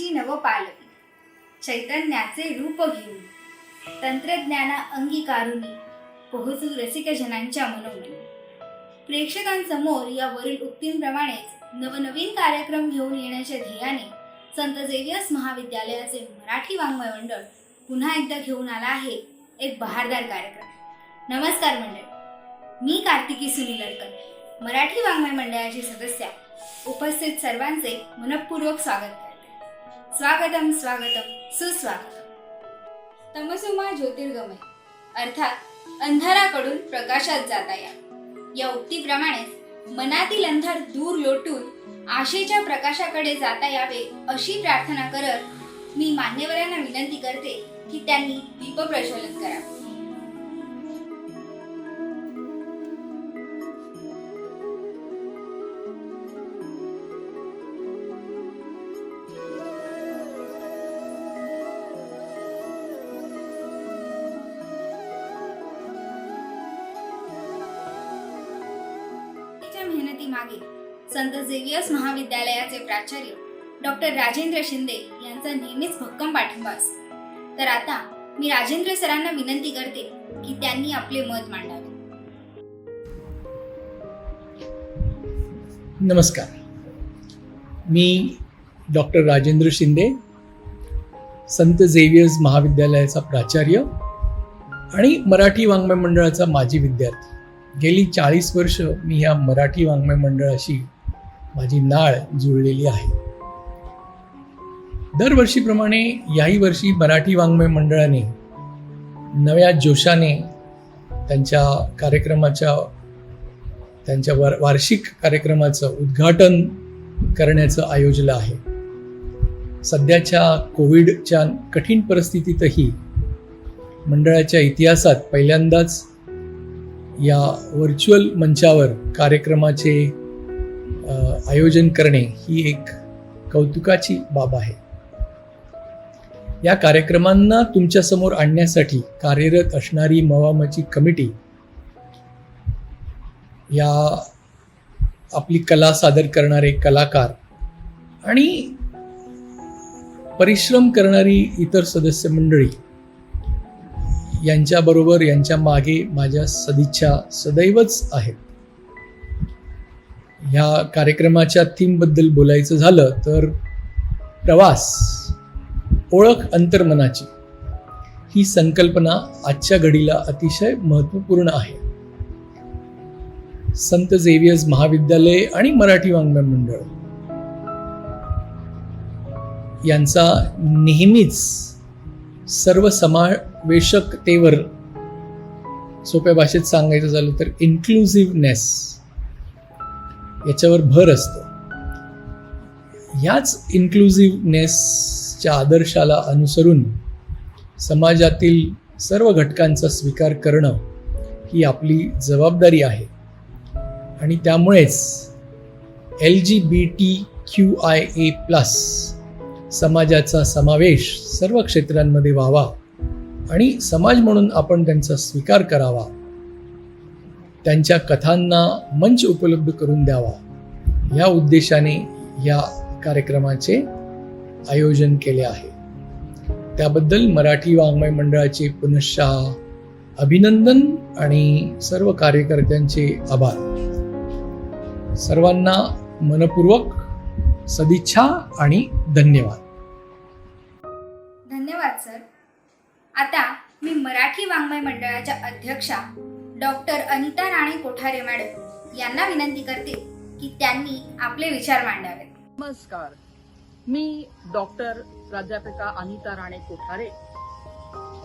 जगाची नवपालकी, चैतन्याचे रूप घेऊन तंत्रज्ञाना अंगीकारुनी पोहोचू रसिकजनांच्या मनोमनी. प्रेक्षकांसमोर या वरील उक्तींप्रमाणेच नवनवीन कार्यक्रम घेऊन येण्याच्या ध्येयाने संत झेवियर्स महाविद्यालयाचे मराठी वाङ्मय मंडळ पुन्हा एकदा घेऊन आला आहे एक बहारदार कार्यक्रम. नमस्कार मंडळी, मी कार्तिकी सुनील अडकर, मराठी वाङ्मय मंडळाची सदस्या, उपस्थित सर्वांचे मनपूर्वक स्वागत करते. स्वागतम स्वागतम सुस्वागतम. तमसोमा ज्योतिर्गमय अर्थात अंधाराकडून प्रकाशात जाता या उक्तीप्रमाणेच मनातील अंधार दूर लोटून आशेच्या प्रकाशाकडे जाता यावे अशी प्रार्थना करत मी मान्यवरांना विनंती करते की त्यांनी दीप प्रज्वलन करावे. मेहनती मागे संत झेवियर्स महाविद्यालयाचे प्राचार्य डॉक्टर राजेंद्र शिंदे यांचा नेहमीच भक्कम पाठिंबा असतो. तर आता मी राजेंद्र सरांना विनंती करते की त्यांनी आपले मत मांडावे. नमस्कार, मी डॉक्टर राजेंद्र शिंदे, संत झेवियर्स महाविद्यालयाचा प्राचार्य आणि मराठी वाङ्मय मंडळाचा माजी विद्यार्थी. गेली 40 वर्ष मी या मराठी वाङ्मय मंडळाशी माझी नाळ जुळलेली आहे. दरवर्षीप्रमाणे याही वर्षी मराठी वाङ्मय मंडळाने नव्या जोशाने त्यांच्या वार्षिक कार्यक्रमाचं उद्घाटन करण्याचं आयोजलं आहे. सध्याच्या कोविडच्या कठीण परिस्थितीतही मंडळाच्या इतिहासात पहिल्यांदाच या व्हर्च्युअल मंचावर कार्यक्रमाचे आयोजन करणे ही एक कौतुकाची बाब आहे. या कार्यक्रमांना तुमच्यासमोर आणण्यासाठी कार्यरत असणारी मवामची कमिटी, या आपली कला सादर करणारे कलाकार आणि परिश्रम करणारी इतर सदस्य मंडळी यांच्याबरोबर यांच्या मागे माझ्या सदिच्छा सदैवच आहेत. ह्या कार्यक्रमाच्या थीमबद्दल बोलायचं झालं तर प्रवास, ओळख अंतर्मनाची ही संकल्पना आजच्या घडीला अतिशय महत्त्वपूर्ण आहे. संत झेवियर्स महाविद्यालय आणि मराठी वाङ्मय मंडळ यांचा नेहमीच सर्वसमावेशकतेवर, सोप्या भाषेत सांगायचं झालं तर इन्क्लुझिव्हनेस, याच्यावर भर असतो. याच इन्क्लुझिव्हनेसच्या आदर्शाला अनुसरून समाजातील सर्व घटकांचा स्वीकार करणं ही आपली जबाबदारी आहे. आणि त्यामुळेच LGBTQIA+ समाजाचा समावेश सर्व क्षेत्रांमध्ये व्हावा आणि समाज म्हणून आपण त्यांचा स्वीकार करावा, त्यांच्या कथांना मंच उपलब्ध करून द्यावा, या उद्देशाने या कार्यक्रमाचे आयोजन केले आहे. त्याबद्दल मराठी वाङ्मय मंडळाचे पुनश्च अभिनंदन आणि सर्व कार्यकर्त्यांचे आभार. सर्वांना मनपूर्वक सदिच्छा आणि धन्यवाद. धन्यवाद सर. आता मी मराठी वाङ्मय मंडळाच्या अध्यक्षा डॉक्टर अनिता राणे कोठारे मॅडम यांना विनंती करते की त्यांनी आपले विचार मांडावेत. नमस्कार, मी डॉक्टर प्राध्यापिका अनिता राणे कोठारे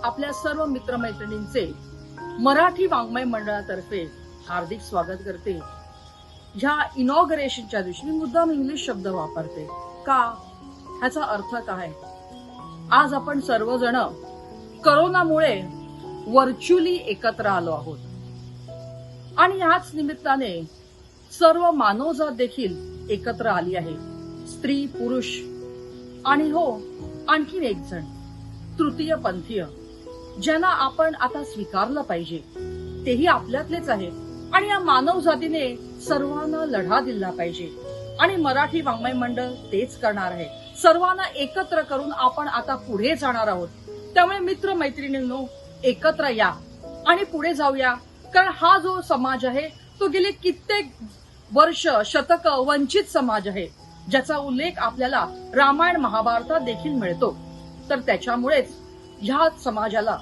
आपल्या सर्व मित्रमैत्रिणींचे मराठी वाङ्मय मंडळातर्फे हार्दिक स्वागत करते. ह्या इनॉग्रेशनच्या दिवशी मी मुद्दाम इंग्लिश शब्द वापरते का, ह्याचा अर्थ काय? आज आपण सर्वजण करोनामुळे व्हर्च्युअली एकत्र आलो आहोत आणि ह्याच निमित्ताने सर्व मानवजात देखील एकत्र आली आहे. स्त्री, पुरुष आणि हो, आणखीन एक जण तृतीय पंथीय, ज्यांना आपण आता स्वीकारलं पाहिजे, तेही आपल्यातलेच आहे. आणि या मानव जातीने सर्वांना लढा दिला पाहिजे आणि मराठी वाङ्मय मंडळ तेच करणार आहे. सर्वांना एकत्र करून आपण आता पुढे जाणार आहोत. त्यामुळे मित्र मैत्रिणींनो, एकत्र या आणि पुढे जाऊया. कारण हा जो समाज आहे तो गेले कित्येक वर्ष शतक वंचित समाज आहे, ज्याचा उल्लेख आपल्याला रामायण महाभारतात देखील मिळतो. तर त्याच्यामुळेच ह्या समाजाला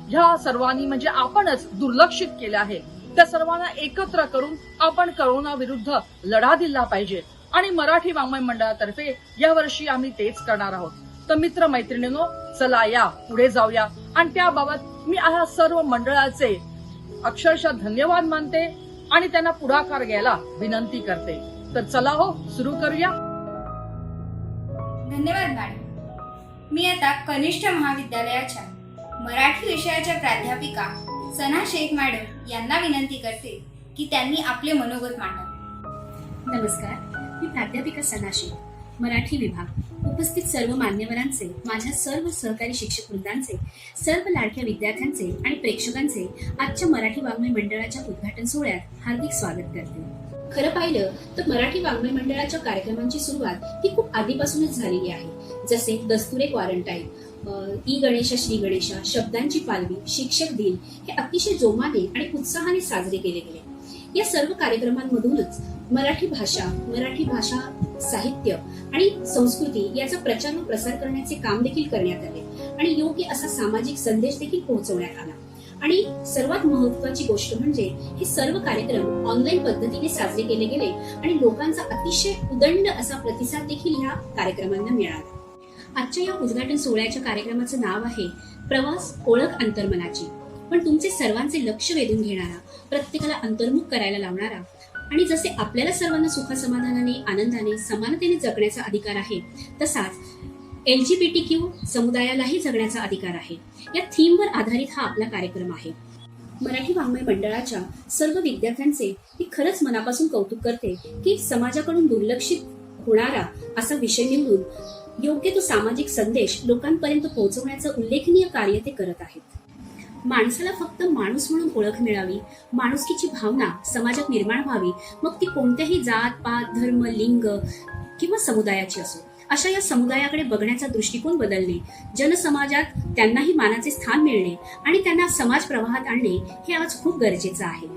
ह्या सर्वांनी म्हणजे आपणच दुर्लक्षित केलं आहे. त्या सर्वांना एकत्र करून आपण करोना विरुद्ध लढा दिला पाहिजे आणि मराठी वाङ्मय मंडळातर्फे यावर्षी आम्ही तेच करणार आहोत. तर मित्र मैत्रिणींनो, चला या पुढे जाऊया. आणि त्याबाबत मी ह्या सर्व मंडळाचे अक्षरशः धन्यवाद मानते आणि त्यांना पुढाकार घ्यायला विनंती करते. तर चला हो, सुरू करूया. धन्यवाद मॅडम. मी आता कनिष्ठ महाविद्यालयाच्या मराठी विषयाच्या प्राध्यापिका सना शेख मॅडम यांना विनंती करते की त्यांनी आपले मनोगत मांडावे. नमस्कार, मी प्राध्यापिका सना शेख, मराठी विभाग. उपस्थित सर्व मान्यवरांचे, माझ्या सर्व सहकारी शिक्षक वृंदांचे, सर्व लाडक्या विद्यार्थ्यांचे आणि प्रेक्षकांचे आजच्या मराठी वाङ्मय मंडळाच्या उद्घाटन सोहळ्यात हार्दिक स्वागत करते. खरं पाहिलं तर मराठी वाङ्मय मंडळाच्या कार्यक्रमांची सुरुवात ही खूप आधीपासूनच झालेली आहे. जसे दस्तुरे क्वारंटाईन, ई गणेशा श्री गणेशा, शब्दांची पालवी, शिक्षक दिन हे अतिशय जोमाने आणि उत्साहाने साजरे केले गेले. या सर्व कार्यक्रमांमधूनच मराठी भाषा साहित्य आणि संस्कृती याचा प्रचार व प्रसार करण्याचे काम देखील करण्यात आले आणि योग्य असा सामाजिक संदेश देखील पोहोचवण्यात आला. आणि सर्वात महत्त्वाची गोष्ट म्हणजे हे सर्व कार्यक्रम ऑनलाईन पद्धतीने साजरे केले गेले आणि लोकांचा अतिशय उदंड असा प्रतिसाद देखील ह्या कार्यक्रमांना मिळाला. आजच्या या उद्घाटन सोहळ्याच्या कार्यक्रमाचं नाव आहे प्रवास, ओळख अंतर्मनाची. पण तुमचे सर्वांचे लक्ष वेधून घेणारा, प्रत्येकाला अंतर्मुख करायला लावणारा आणि जसे आपल्याला सर्वांना सुखसमाधानाने, आनंदाने, समानतेने जगण्याचा अधिकार आहे, तसाच LGBTQ समुदायालाही जगण्याचा अधिकार आहे. या थीमवर आधारित हा आपला कार्यक्रम आहे. मराठी वाङ्मय मंडळाच्या सर्व विद्यार्थ्यांचे मी खरंच मनापासून कौतुक करते की समाजाकडून दुर्लक्षित होणारा असा विषय निवडून योग्य तो सामाजिक संदेश लोकांपर्यंत पोहोचवण्याचं उल्लेखनीय कार्य ते करत आहेत. माणसाला फक्त माणूस म्हणून ओळख मिळावी, माणुसकीची भावना समाजात निर्माण व्हावी, मग ती कोणत्याही जात, पात, धर्म, लिंग किंवा समुदायाची असो. अशा या समुदायाकडे बघण्याचा दृष्टिकोन बदलणे, जनसमाजात त्यांनाही मानाचे स्थान मिळणे आणि त्यांना समाज प्रवाहात आणणे हे आज खूप गरजेचं आहे.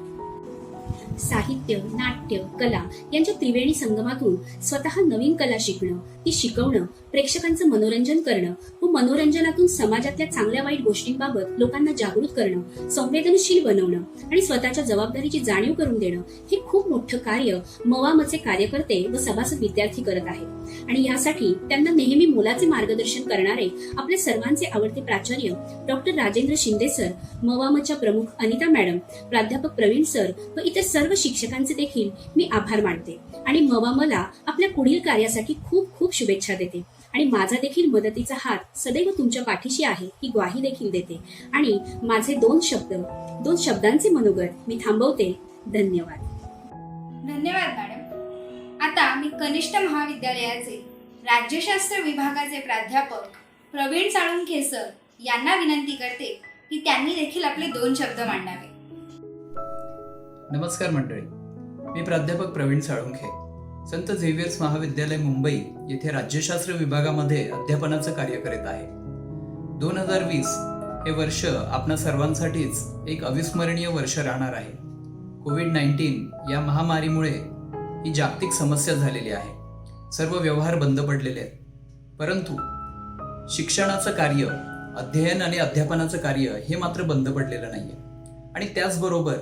साहित्य, नाट्य, कला यांच्या त्रिवेणी संगमातून स्वतः नवीन कला शिकणं, ती शिकवणं, प्रेक्षकांचं मनोरंजन करणं व मनोरंजनातून समाजातल्या चांगल्या वाईट गोष्टींबाबत लोकांना जागृत करणं, संवेदनशील बनवणं आणि स्वतःच्या जबाबदारीची जाणीव करून देणं हे खूप मोठं कार्य मवामचे कार्यकर्ते व सभासद विद्यार्थी करत आहेत. आणि यासाठी त्यांना नेहमी मोलाचे मार्गदर्शन करणारे आपले सर्वांचे आवडते प्राचार्य डॉक्टर राजेंद्र शिंदे सर, मवामच्या प्रमुख अनिता मॅडम, प्राध्यापक प्रवीण सर व इतर सर्व शिक्षकांचे देखील मी आभार मानते आणि मवामला आपल्या पुढील कार्यासाठी खूप खूप शुभेच्छा देते. आणि माझा देखील मदतीचा हात सदैव तुमच्या पाठीशी आहे ही ग्वाही देखील देते. आणि माझे दोन शब्दांचे मनोगत मी थांबवते. धन्यवाद. धन्यवाद मॅडम. आता मी कनिष्ठ महाविद्यालयाचे राज्यशास्त्र विभागाचे प्राध्यापक प्रवीण साळुंखे सर यांना विनंती करते की त्यांनी देखील आपले 2 शब्द मांडावे. नमस्कार मंडळी, मी प्राध्यापक प्रवीण साळुंखे, संत झेवियर्स महाविद्यालय मुंबई येथे राज्यशास्त्र विभागामध्ये अध्यापनाचं कार्य करीत आहे. 2020 हे वर्ष आपणा सर्वांसाठीच एक अविस्मरणीय वर्ष राहणार आहे. कोविड-19 या महामारीमुळे ही जागतिक समस्या झालेली आहे. सर्व व्यवहार बंद पडलेले आहेत. परंतु शिक्षणाचं कार्य, अध्ययन आणि अध्यापनाचं कार्य हे मात्र बंद पडलेलं नाहीये. आणि त्याचबरोबर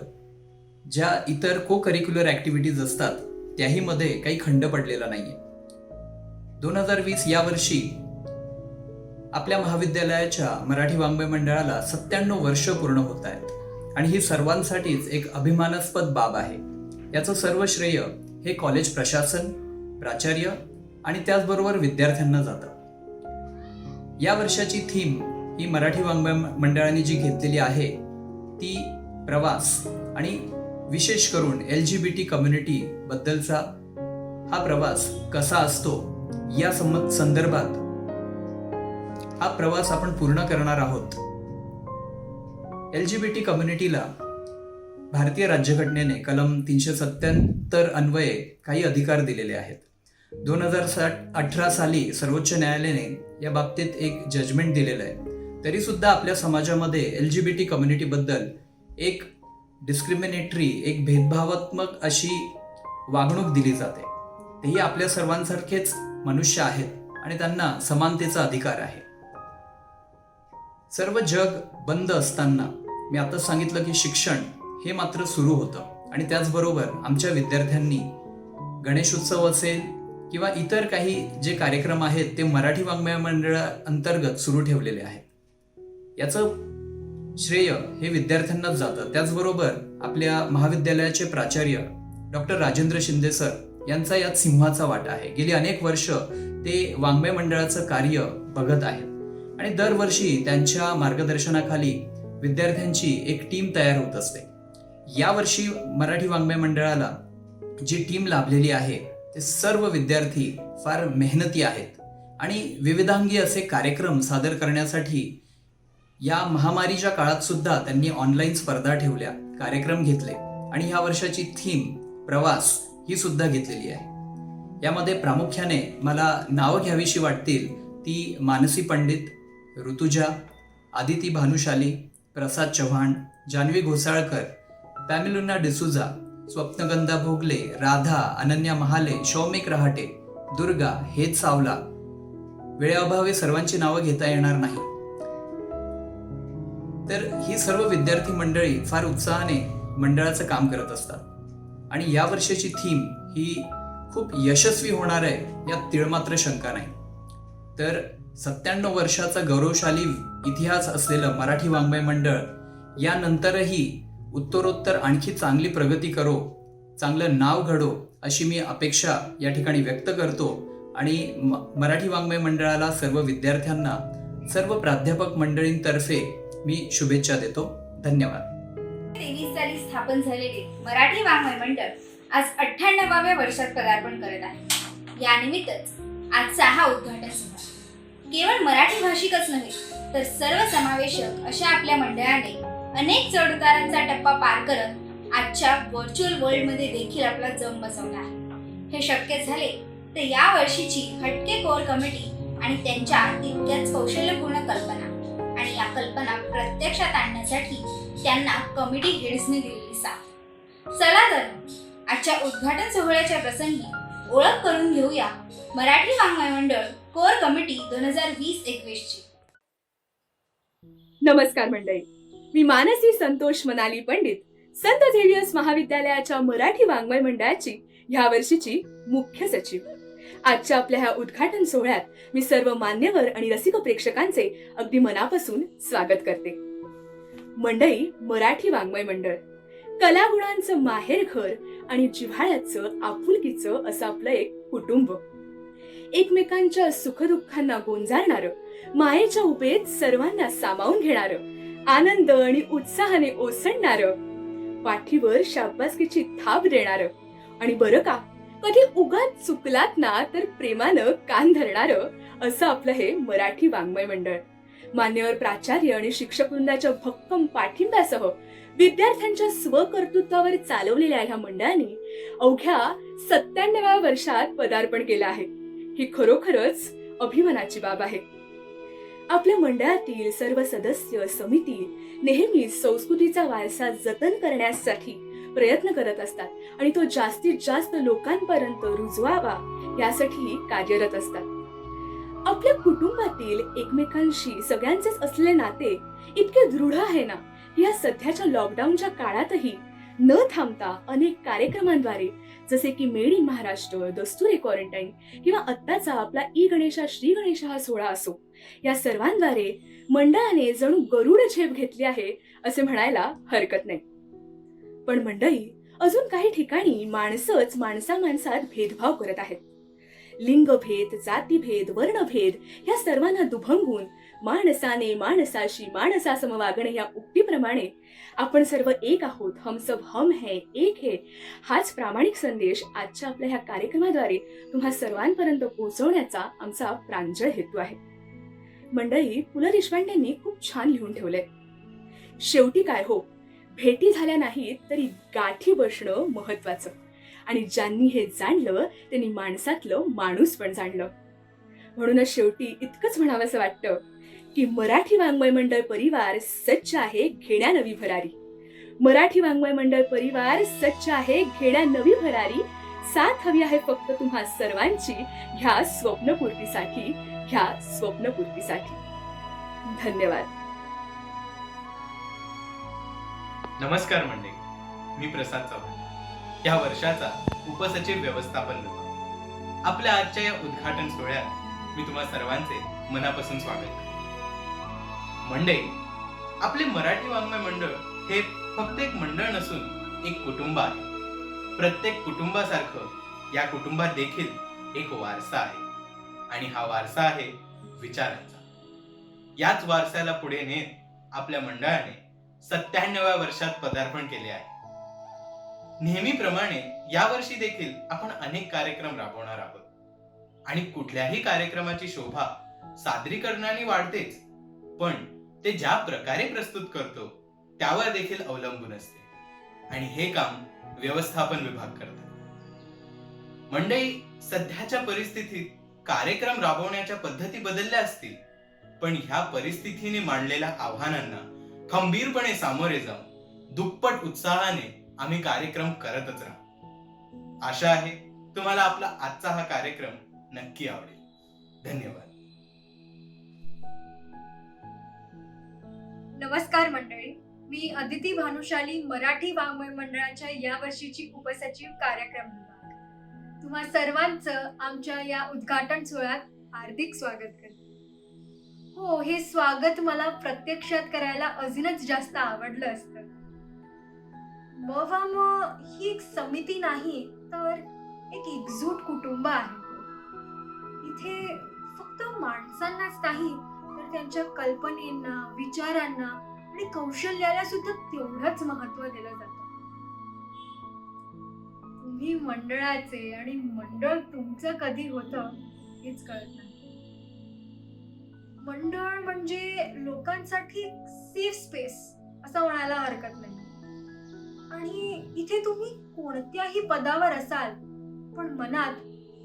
ज्या इतर को करिक्युलर ऍक्टिव्हिटीज असतात त्याही मध्ये काही खंड पडलेला नाहीये. 2020 या वर्षी आपल्या महाविद्यालयाच्या मराठी वाङ्मय मंडळाला 97 वर्ष पूर्ण होत आहेत आणि ही सर्वांसाठीच एक अभिमानास्पद बाब आहे. याचं सर्व श्रेय हे कॉलेज प्रशासन, प्राचार्य आणि त्याचबरोबर विद्यार्थ्यांना जातं. या वर्षाची थीम ही मराठी वाङ्मय मंडळाने जी घेतलेली आहे ती प्रवास आणि विशेष करून LGBT कम्युनिटी बद्दलचा हा प्रवास कसा असतो या संदर्भात हा प्रवास आपण पूर्ण करणार आहोत. LGBT कम्युनिटीला भारतीय राज्यघटनेने कलम 377 अन्वये काही अधिकार दिलेले आहेत. 2018 साली सर्वोच्च न्यायालयाने या बाबतीत एक जजमेंट दिलेलं आहे. तरी सुद्धा आपल्या समाजामध्ये LGBT कम्युनिटीबद्दल एक डिस्क्रिमिनेटरी, एक भेदभावात्मक अशी वागणूक दिली जाते. तेही आपल्या सर्वांसारखेच मनुष्य आहेत आणि त्यांना समानतेचा अधिकार आहे. सर्व जग बंद असताना मी आता सांगितलं की शिक्षण हे मात्र सुरू होतं आणि त्याचबरोबर आमच्या विद्यार्थ्यांनी गणेशोत्सव असेल किंवा इतर काही जे कार्यक्रम आहेत ते मराठी वाङ्मय मंडळा अंतर्गत सुरू ठेवलेले आहेत. याचं श्रेय हे विद्यार्थ्यांनाच जातं. त्याचबरोबर आपल्या महाविद्यालयाचे प्राचार्य डॉक्टर राजेंद्र शिंदे सर यांचा यात सिंहाचा वाटा आहे. गेली अनेक वर्ष ते वाङ्मय मंडळाचं कार्य बघत आहेत आणि दरवर्षी त्यांच्या मार्गदर्शनाखाली विद्यार्थ्यांची एक टीम तयार होत असते. यावर्षी मराठी वाङ्मय मंडळाला जी टीम लाभलेली आहे ते सर्व विद्यार्थी फार मेहनती आहेत आणि विविधांगी असे कार्यक्रम सादर करण्यासाठी या महामारीच्या काळात सुद्धा त्यांनी ऑनलाईन स्पर्धा ठेवल्या, कार्यक्रम घेतले आणि ह्या वर्षाची थीम प्रवास ही सुद्धा घेतलेली आहे. यामध्ये प्रामुख्याने मला नावं घ्यावीशी वाटतील ती मानसी पंडित, ऋतुजा, आदिती भानुशाली, प्रसाद चव्हाण, जान्हवी घोसाळकर, पॅमिलुना डिसुजा, स्वप्नगंधा भोगले, राधा, अनन्या महाले, शौमिक रहाटे, दुर्गा, हेत सावला. वेळेअभावी सर्वांची नावं घेता येणार नाही. तर ही सर्व विद्यार्थी मंडळी फार उत्साहाने मंडळाचं काम करत असतात आणि या वर्षाची थीम ही खूप यशस्वी होणार आहे यात तिळमात्र शंका नाही. तर 97 वर्षाचा गौरवशाली इतिहास असलेलं मराठी वाङ्मय मंडळ यानंतरही उत्तरोत्तर आणखी चांगली प्रगती करो, चांगलं नाव घडो अशी मी अपेक्षा या ठिकाणी व्यक्त करतो आणि मराठी वाङ्मय मंडळाला, सर्व विद्यार्थ्यांना, सर्व प्राध्यापक मंडळींतर्फे मी शुभेच्छा देतो. धन्यवाद. 23 साली स्थापन झालेले मराठी वाङ्मय मंडळ आज 98व्या वर्षात पदार्पण करत आहे. यानिमित्तच आजचा हा उद्घाटन सोहळा केवळ मराठी भाषिकच नव्हे तर सर्वसमावेशक अशा आपल्या मंडळाने अनेक चढउतारांचा टप्पा पार करत आजच्या व्हर्च्युअल वर्ल्डमध्ये देखील आपला जम बसवला आहे. हे शक्य झाले ते या वर्षीची हटके कोर कमिटी आणि त्यांच्या तितक्याच कौशल्यपूर्ण कल्पना आणि या कल्पना प्रत्यक्षात आणण्यासाठी त्यांना कमिटी हेड्सने दिलेली साथ. चला तर आजच्या उद्घाटन सोहळ्याच्या प्रसंगी ओळख करून घेऊया मराठी वाङ्मय मंडळ कोर कमिटी 2020-21 ची. नमस्कार मंडळी, मी मानसी संतोष मनाली पंडित, संत झेवियर्स महाविद्यालयाच्या मराठी वाङ्मय मंडळाची ह्या वर्षीची मुख्य सचिव. आजच्या आपल्या ह्या उद्घाटन सोहळ्यात मी सर्व मान्यवर आणि रसिक प्रेक्षकांचे अगदी मनापासून स्वागत करते. मंडळी, मराठी वाङ्मय मंडळ कलागुणांचं माहेरघर आणि जिव्हाळ्याचं, आपुलकीचं असं आपलं एक कुटुंब. एकमेकांच्या सुखदुःखांना गोंजारणारं, मायेच्या उपेत सर्वांना सामावून घेणारं, आनंद आणि उत्साहाने ओसंडणारं, पाठीवर शाबासकीची थाप देणारं आणि बरं का, कधी उगाच चुकलात ना तर प्रेमानं कान धरणारं असं आपलं हे मराठी वाङ्मय मंडळ. मान्यवर प्राचार्य आणि शिक्षक वृंदाच्या भक्कम पाठिंब्यासह विद्यार्थ्यांच्या स्वकर्तृत्वावर चालवलेल्या ह्या मंडळाने अवघ्या 97व्या वर्षात पदार्पण केलं आहे. ही खरोखरच अभिमानाची बाब आहे. आपल्या मंडळातील सर्व सदस्य, समिती नेहमीच संस्कृतीचा वारसा जतन करण्यासाठी प्रयत्न करत असतात आणि तो जास्तीत जास्त लोकांपर्यंत रुजवावा यासाठी कार्यरत असतात. आपल्या कुटुंबातील एकमेकांशी सगळ्यांचेच असलेले नाते इतके दृढ आहे ना, या सध्याच्या लॉकडाऊनच्या काळातही न थांबता अनेक कार्यक्रमांद्वारे, जसे की मेड इन महाराष्ट्र, दस्तुरी क्वारंटाईन किंवा आत्ताचा आपला ई गणेशा श्री गणेशा हा सोहळा असो, या सर्वांद्वारे मंडळाने जणू गरुड झेप घेतली आहे असे म्हणायला हरकत नाही. पण मंडळी, अजून काही ठिकाणी माणसंच माणसात भेदभाव करत आहेत. लिंगभेद, जातीभेद, वर्णभेद या सर्वांना दुभंगून माणसाने माणसाशी माणसासम वागणे या उक्तीप्रमाणे आपण सर्व एक आहोत, हम सब हम है, एक है, हाच प्रामाणिक संदेश आजच्या आपल्या ह्या कार्यक्रमाद्वारे तुम्हा सर्वांपर्यंत पोहोचवण्याचा आमचा प्रांजळ हेतू आहे. मंडळी, पु ल देशपांडेंनी खूप छान लिहून ठेवलंय, शेवटी काय हो, भेटी झाल्या नाहीत तरी गाठी बसणं महत्वाचं आणि ज्यांनी हे जाणलं त्यांनी माणसातलं माणूस पण जाणलं. म्हणूनच शेवटी इतकंच म्हणावंसं वाटतं की मराठी वाङ्मय मंडळ परिवार सज्ज आहे घेण्या नवी भरारी. मराठी वाङ्मय मंडळ परिवार सज्ज आहे घेण्या नवी भरारी. साथ हवी आहे फक्त तुम्हा सर्वांची ह्या स्वप्नपूर्तीसाठी, ह्या स्वप्नपूर्तीसाठी. धन्यवाद. नमस्कार मंडळी, मी प्रसाद चव्हाण, या वर्षाचा उपसचिव व्यवस्थापन विभाग. आपल्या आजच्या या उद्घाटन सोहळ्यात मी तुम्हा सर्वांचे मनापासून स्वागत करतो. मंडळी, आपले मराठी वाङ्मय मंडळ हे फक्त एक मंडळ नसून एक कुटुंब आहे. प्रत्येक कुटुंबासारखं या कुटुंबात देखील एक वारसा आहे आणि हा वारसा आहे विचारांचा. याच वारसाला पुढे नेत आपल्या मंडळाने 97व्या वर्षात पदार्पण केले आहे. नेहमीप्रमाणे यावर्षी देखील आपण अनेक कार्यक्रम राबवणार आहोत आणि कुठल्याही कार्यक्रमाची शोभा सादरीकरणाने वाढतेच, पण ते ज्या प्रकारे प्रस्तुत करतो त्यावर देखील अवलंबून असते आणि हे काम व्यवस्थापन विभाग करतो. मंडळी, सध्याच्या परिस्थितीत कार्यक्रम राबवण्याच्या पद्धती बदलल्या असतील, पण ह्या परिस्थितीने मांडलेल्या आव्हानांना खंबीरपणे सामोरे जाऊन दुप्पट उत्साहाने आम्ही कार्यक्रम करतच राहू. आशा आहे तुम्हाला आपला आजचा हा कार्यक्रम नक्की आवडेल. धन्यवाद. नमस्कार मंडळी, मी अदिती भानुशाली, मराठी वाङ्मय मंडळाच्या या वर्षीची उपसचिव कार्यक्रम विभाग. तुम्हा सर्वांचं आमच्या या उद्घाटन सोहळ्यात हार्दिक स्वागत करते. हो, हे स्वागत मला प्रत्यक्षात करायला अजूनच जास्त आवडलं असतं. मवाम ही एक समिती नाही, तर एक एकजूट कुटुंब आहे. इथे फक्त माणसांनाच नाही, तर त्यांच्या कल्पनेंना, विचारांना आणि कौशल्याला सुद्धा तेवढंच महत्त्व दिलं जातं. तुम्ही मंडळाचे आणि मंडळ तुमचं कधी होतं हेच कळत नाही. मंडळ म्हणजे लोकांसाठी सेफ स्पेस असं म्हणायला हरकत नाही. आणि इथे तुम्ही कोणत्याही पदावर असाल, पण मनात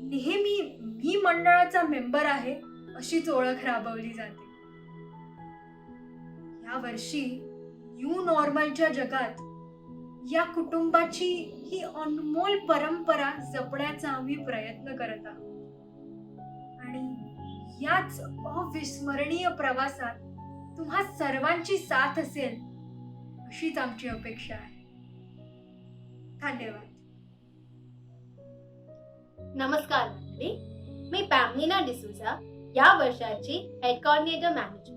नेहमी मी मंडळाचा मेंबर आहे अशीच ओळख राबवली जाते. या वर्षी न्यू नॉर्मलच्या जगात या कुटुंबाची ही अनमोल परंपरा जपण्याचा आम्ही प्रयत्न करत आहोत आणि याच अविस्मरणीय प्रवासात तुम्हा सर्वांची साथ असेल अशीच आमची अपेक्षा आहे. धन्यवाद. नमस्कार मंडळी, मी पॅमलिना डिसूजा, या वर्षाची हेड कोऑर्डिनेटर मॅनेजमेंट.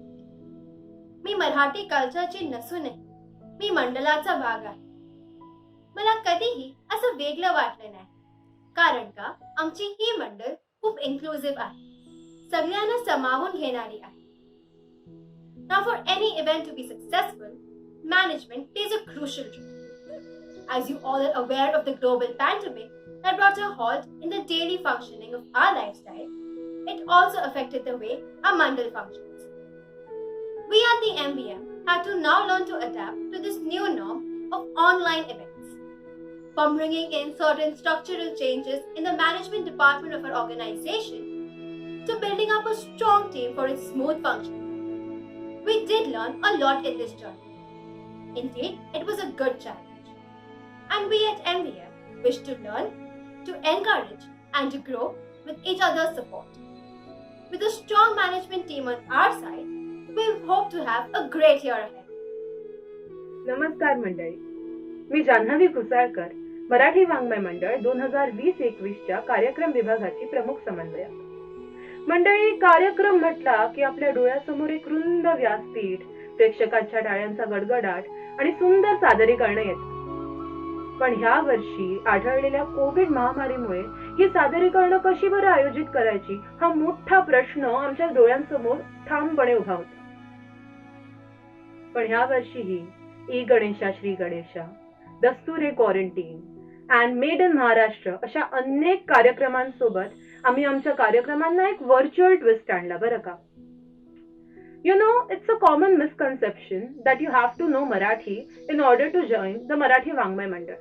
मी मराठी कल्चरची नसूनही मी मंडळाचा भाग आहे. मला कधीही असं वेगळं वाटलं नाही, कारण का आमची ही मंडळ खूप इन्क्लुसिव्ह आहे, सगळ्यांना सामावून घेणारी आहे. Now for any event to be successful, management plays a crucial role. As you all are aware of the global pandemic that brought a halt in the daily functioning of our lifestyle, it also affected the way our mandal functions. We at the MVM had to now learn to adapt to this new norm of online events. From bringing in certain structural changes in the management department of our organization to building up a strong team for its smooth functioning. We did learn a lot in this journey. Indeed, it was a good challenge. And we at MVM wish to learn, to encourage and to grow with each other's support. With a strong management team on our side, we hope to have a great year ahead. नमस्कार मंडळी, मी जान्हवी कुसाळकर, मराठी वाङ्मय मंडळ 2020-21च्या कार्यक्रम विभागाची प्रमुख समन्वयक. मंडळी, कार्यक्रम म्हटला की आपल्या डोळ्यासमोर एक रुंद व्यासपीठ, प्रेक्षकांच्या टाळ्यांचा गडगडाट आणि सुंदर सादरीकरण येत. पण ह्या वर्षी आढळलेल्या कोविड महामारीमुळे ही सादरीकरणं कशी बरं आयोजित करायची हा मोठा प्रश्न आमच्या डोळ्यांसमोर ठामपणे उभा होता. पण ह्या वर्षीही ई गणेशा श्री गणेशा, दस्तुरे quarantine and made in Maharashtra अशा अनेक कार्यक्रमांसोबत आम्ही आमच्या कार्यक्रमांना एक व्हर्च्युअल ट्विस्ट आणला बरं का. You know, it's a common misconception that you have to know Marathi in order to join the Marathi Vangmay Mandal.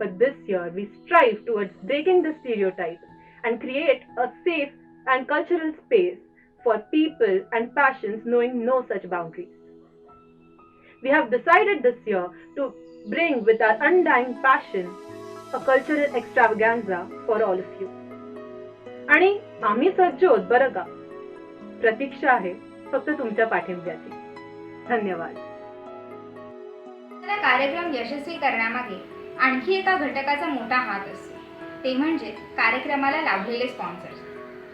but this year we strive towards breaking the stereotypes and create a safe and cultural space for people and passions knowing no such boundaries. We have decided this year to bring with our undying passion a cultural extravaganza for all of you. आणि आम्ही सज्ज आहोत बरं का. प्रतीक्षा आहे फक्त तुमच्या पाठिंब्याची. धन्यवाद. हा कार्यक्रम यशस्वी करण्यामागे आणखी एका घटकाचा मोठा हात असतो, ते म्हणजे कार्यक्रमाला लाभलेले स्पॉन्सर्स.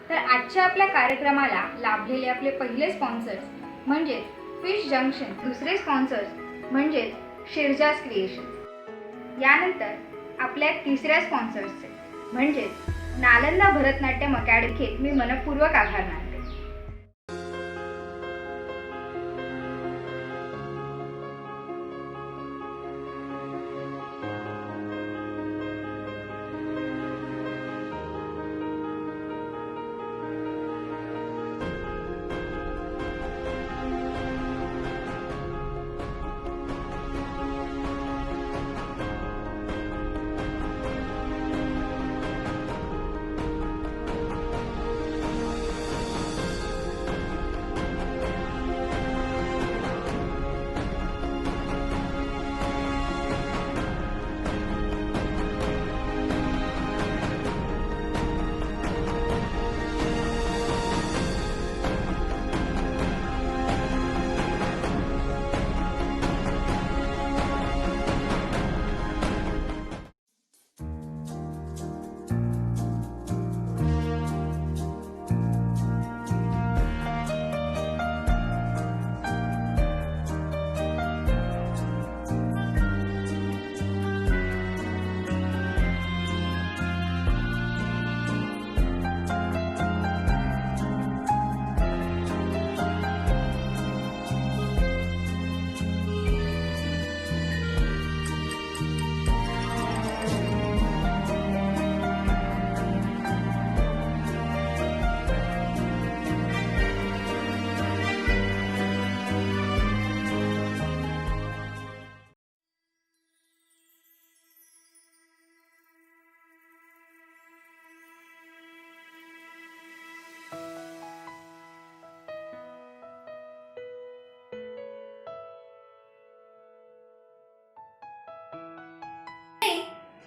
तर आजच्या आपल्या कार्यक्रमाला लाभलेले आपले पहिले स्पॉन्सर्स म्हणजेच फिश जंक्शन, दुसरे स्पॉन्सर्स म्हणजेच शिरजास क्रिएशन. यानंतर आपल्या तिसऱ्या स्पॉन्सर्सचे म्हणजेच नालंदा भरतनाट्यम अकॅडमीचे मी मनपूर्वक आभार मानते.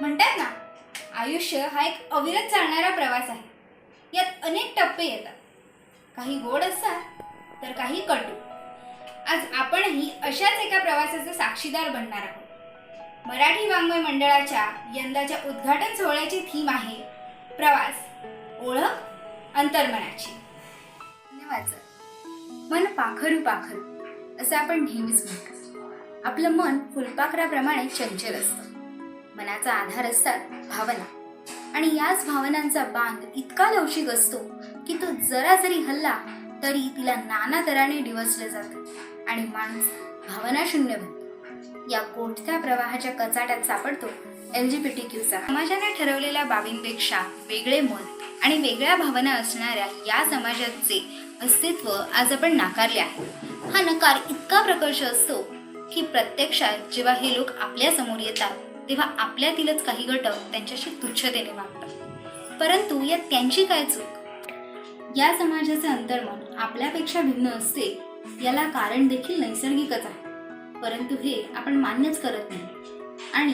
म्हणतात ना, आयुष्य हा एक अविरत चालणारा प्रवास आहे. यात अनेक टप्पे येतात, काही गोड असतात तर काही कटू. आज आपणही अशाच एका प्रवासाचे साक्षीदार बनणार आहोत. मराठी वाङ्मय मंडळाच्या यंदाच्या उद्घाटन सोहळ्याची थीम आहे प्रवास, ओळख, अंतर्मनाची. धन्यवाद सर. मन पाखरू पाखरू असं आपण नेहमीच म्हणतो. आपलं मन फुलपाखराप्रमाणे चंचल असतं. मनाचा आधार असतात भावना, आणि याच भावनांचा बांध इतका लवचिक असतो की तो जरा जरी हल्ला तरी तिला नाना तऱ्हाने डिवचले जातं आणि माणूस भावना शून्य बनतो. या कोठत्या प्रवाहाच्या कचाट्यात सापडतो LGBTQचा. समाजाने ठरवलेल्या बाबींपेक्षा वेगळे मत आणि वेगळ्या भावना असणाऱ्या या समाजाचे अस्तित्व आज आपण नाकारले आहे. हा नकार इतका प्रकर्ष असतो की प्रत्यक्षात जेव्हा हे लोक आपल्या समोर येतात तेव्हा आपल्यातीलच काही घटक त्यांच्याशी तुच्छतेने वागतात. परंतु यात त्यांची काय चूक? या समाजाचे अंतर्मन आपल्यापेक्षा भिन्न असते याला कारण देखील नैसर्गिकच आहे, परंतु हे आपण मान्यच करत नाही आणि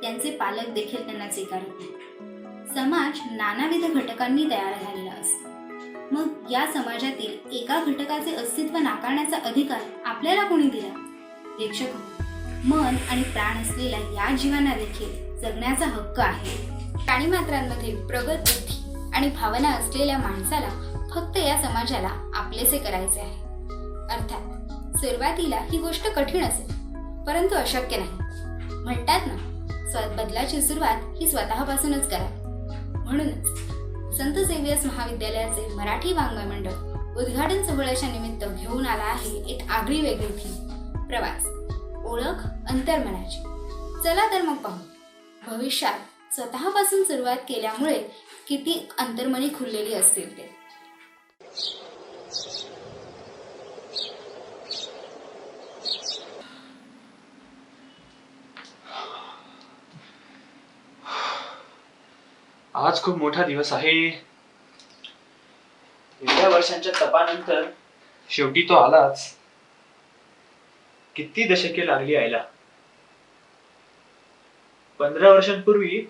त्यांचे पालक देखील त्यांना स्वीकारत नाही. समाज नानाविध घटकांनी तयार झालेला असतो. मग या समाजातील एका घटकाचे अस्तित्व नाकारण्याचा अधिकार आपल्याला कोणी दिला? प्रेक्षक, मन आणि प्राण असलेल्या या जीवांना देखील जगण्याचा हक्क आहे. प्राणीमात्रांमध्ये प्रगत बुद्धी आणि भावना असलेल्या माणसाला फक्त या समाजाला आपलेसे करायचे आहे. अर्थात सुरुवातीला ही गोष्ट कठीण असेल, परंतु अशक्य नाही. म्हणतात ना, बदलाची सुरुवात ही स्वतःपासूनच करा. म्हणूनच संत झेवियर्स महाविद्यालयाचे मराठी वाङ्मय मंडळ उद्घाटन सोहळ्याच्या निमित्त घेऊन आला आहे एक आगळी वेगळी थीम, प्रवास, ओळख, अंतर्मनाची. चला तर मग पाहू भविष्यात स्वतःपासून सुरुवात केल्यामुळे किती अंतर्मनी खुललेली असतील ते. आज खूप मोठा दिवस आहे. एवढ्या वर्षांच्या तपानंतर शेवटी तो आलाच. किती दशके लागली यायला. 15 वर्षांपूर्वी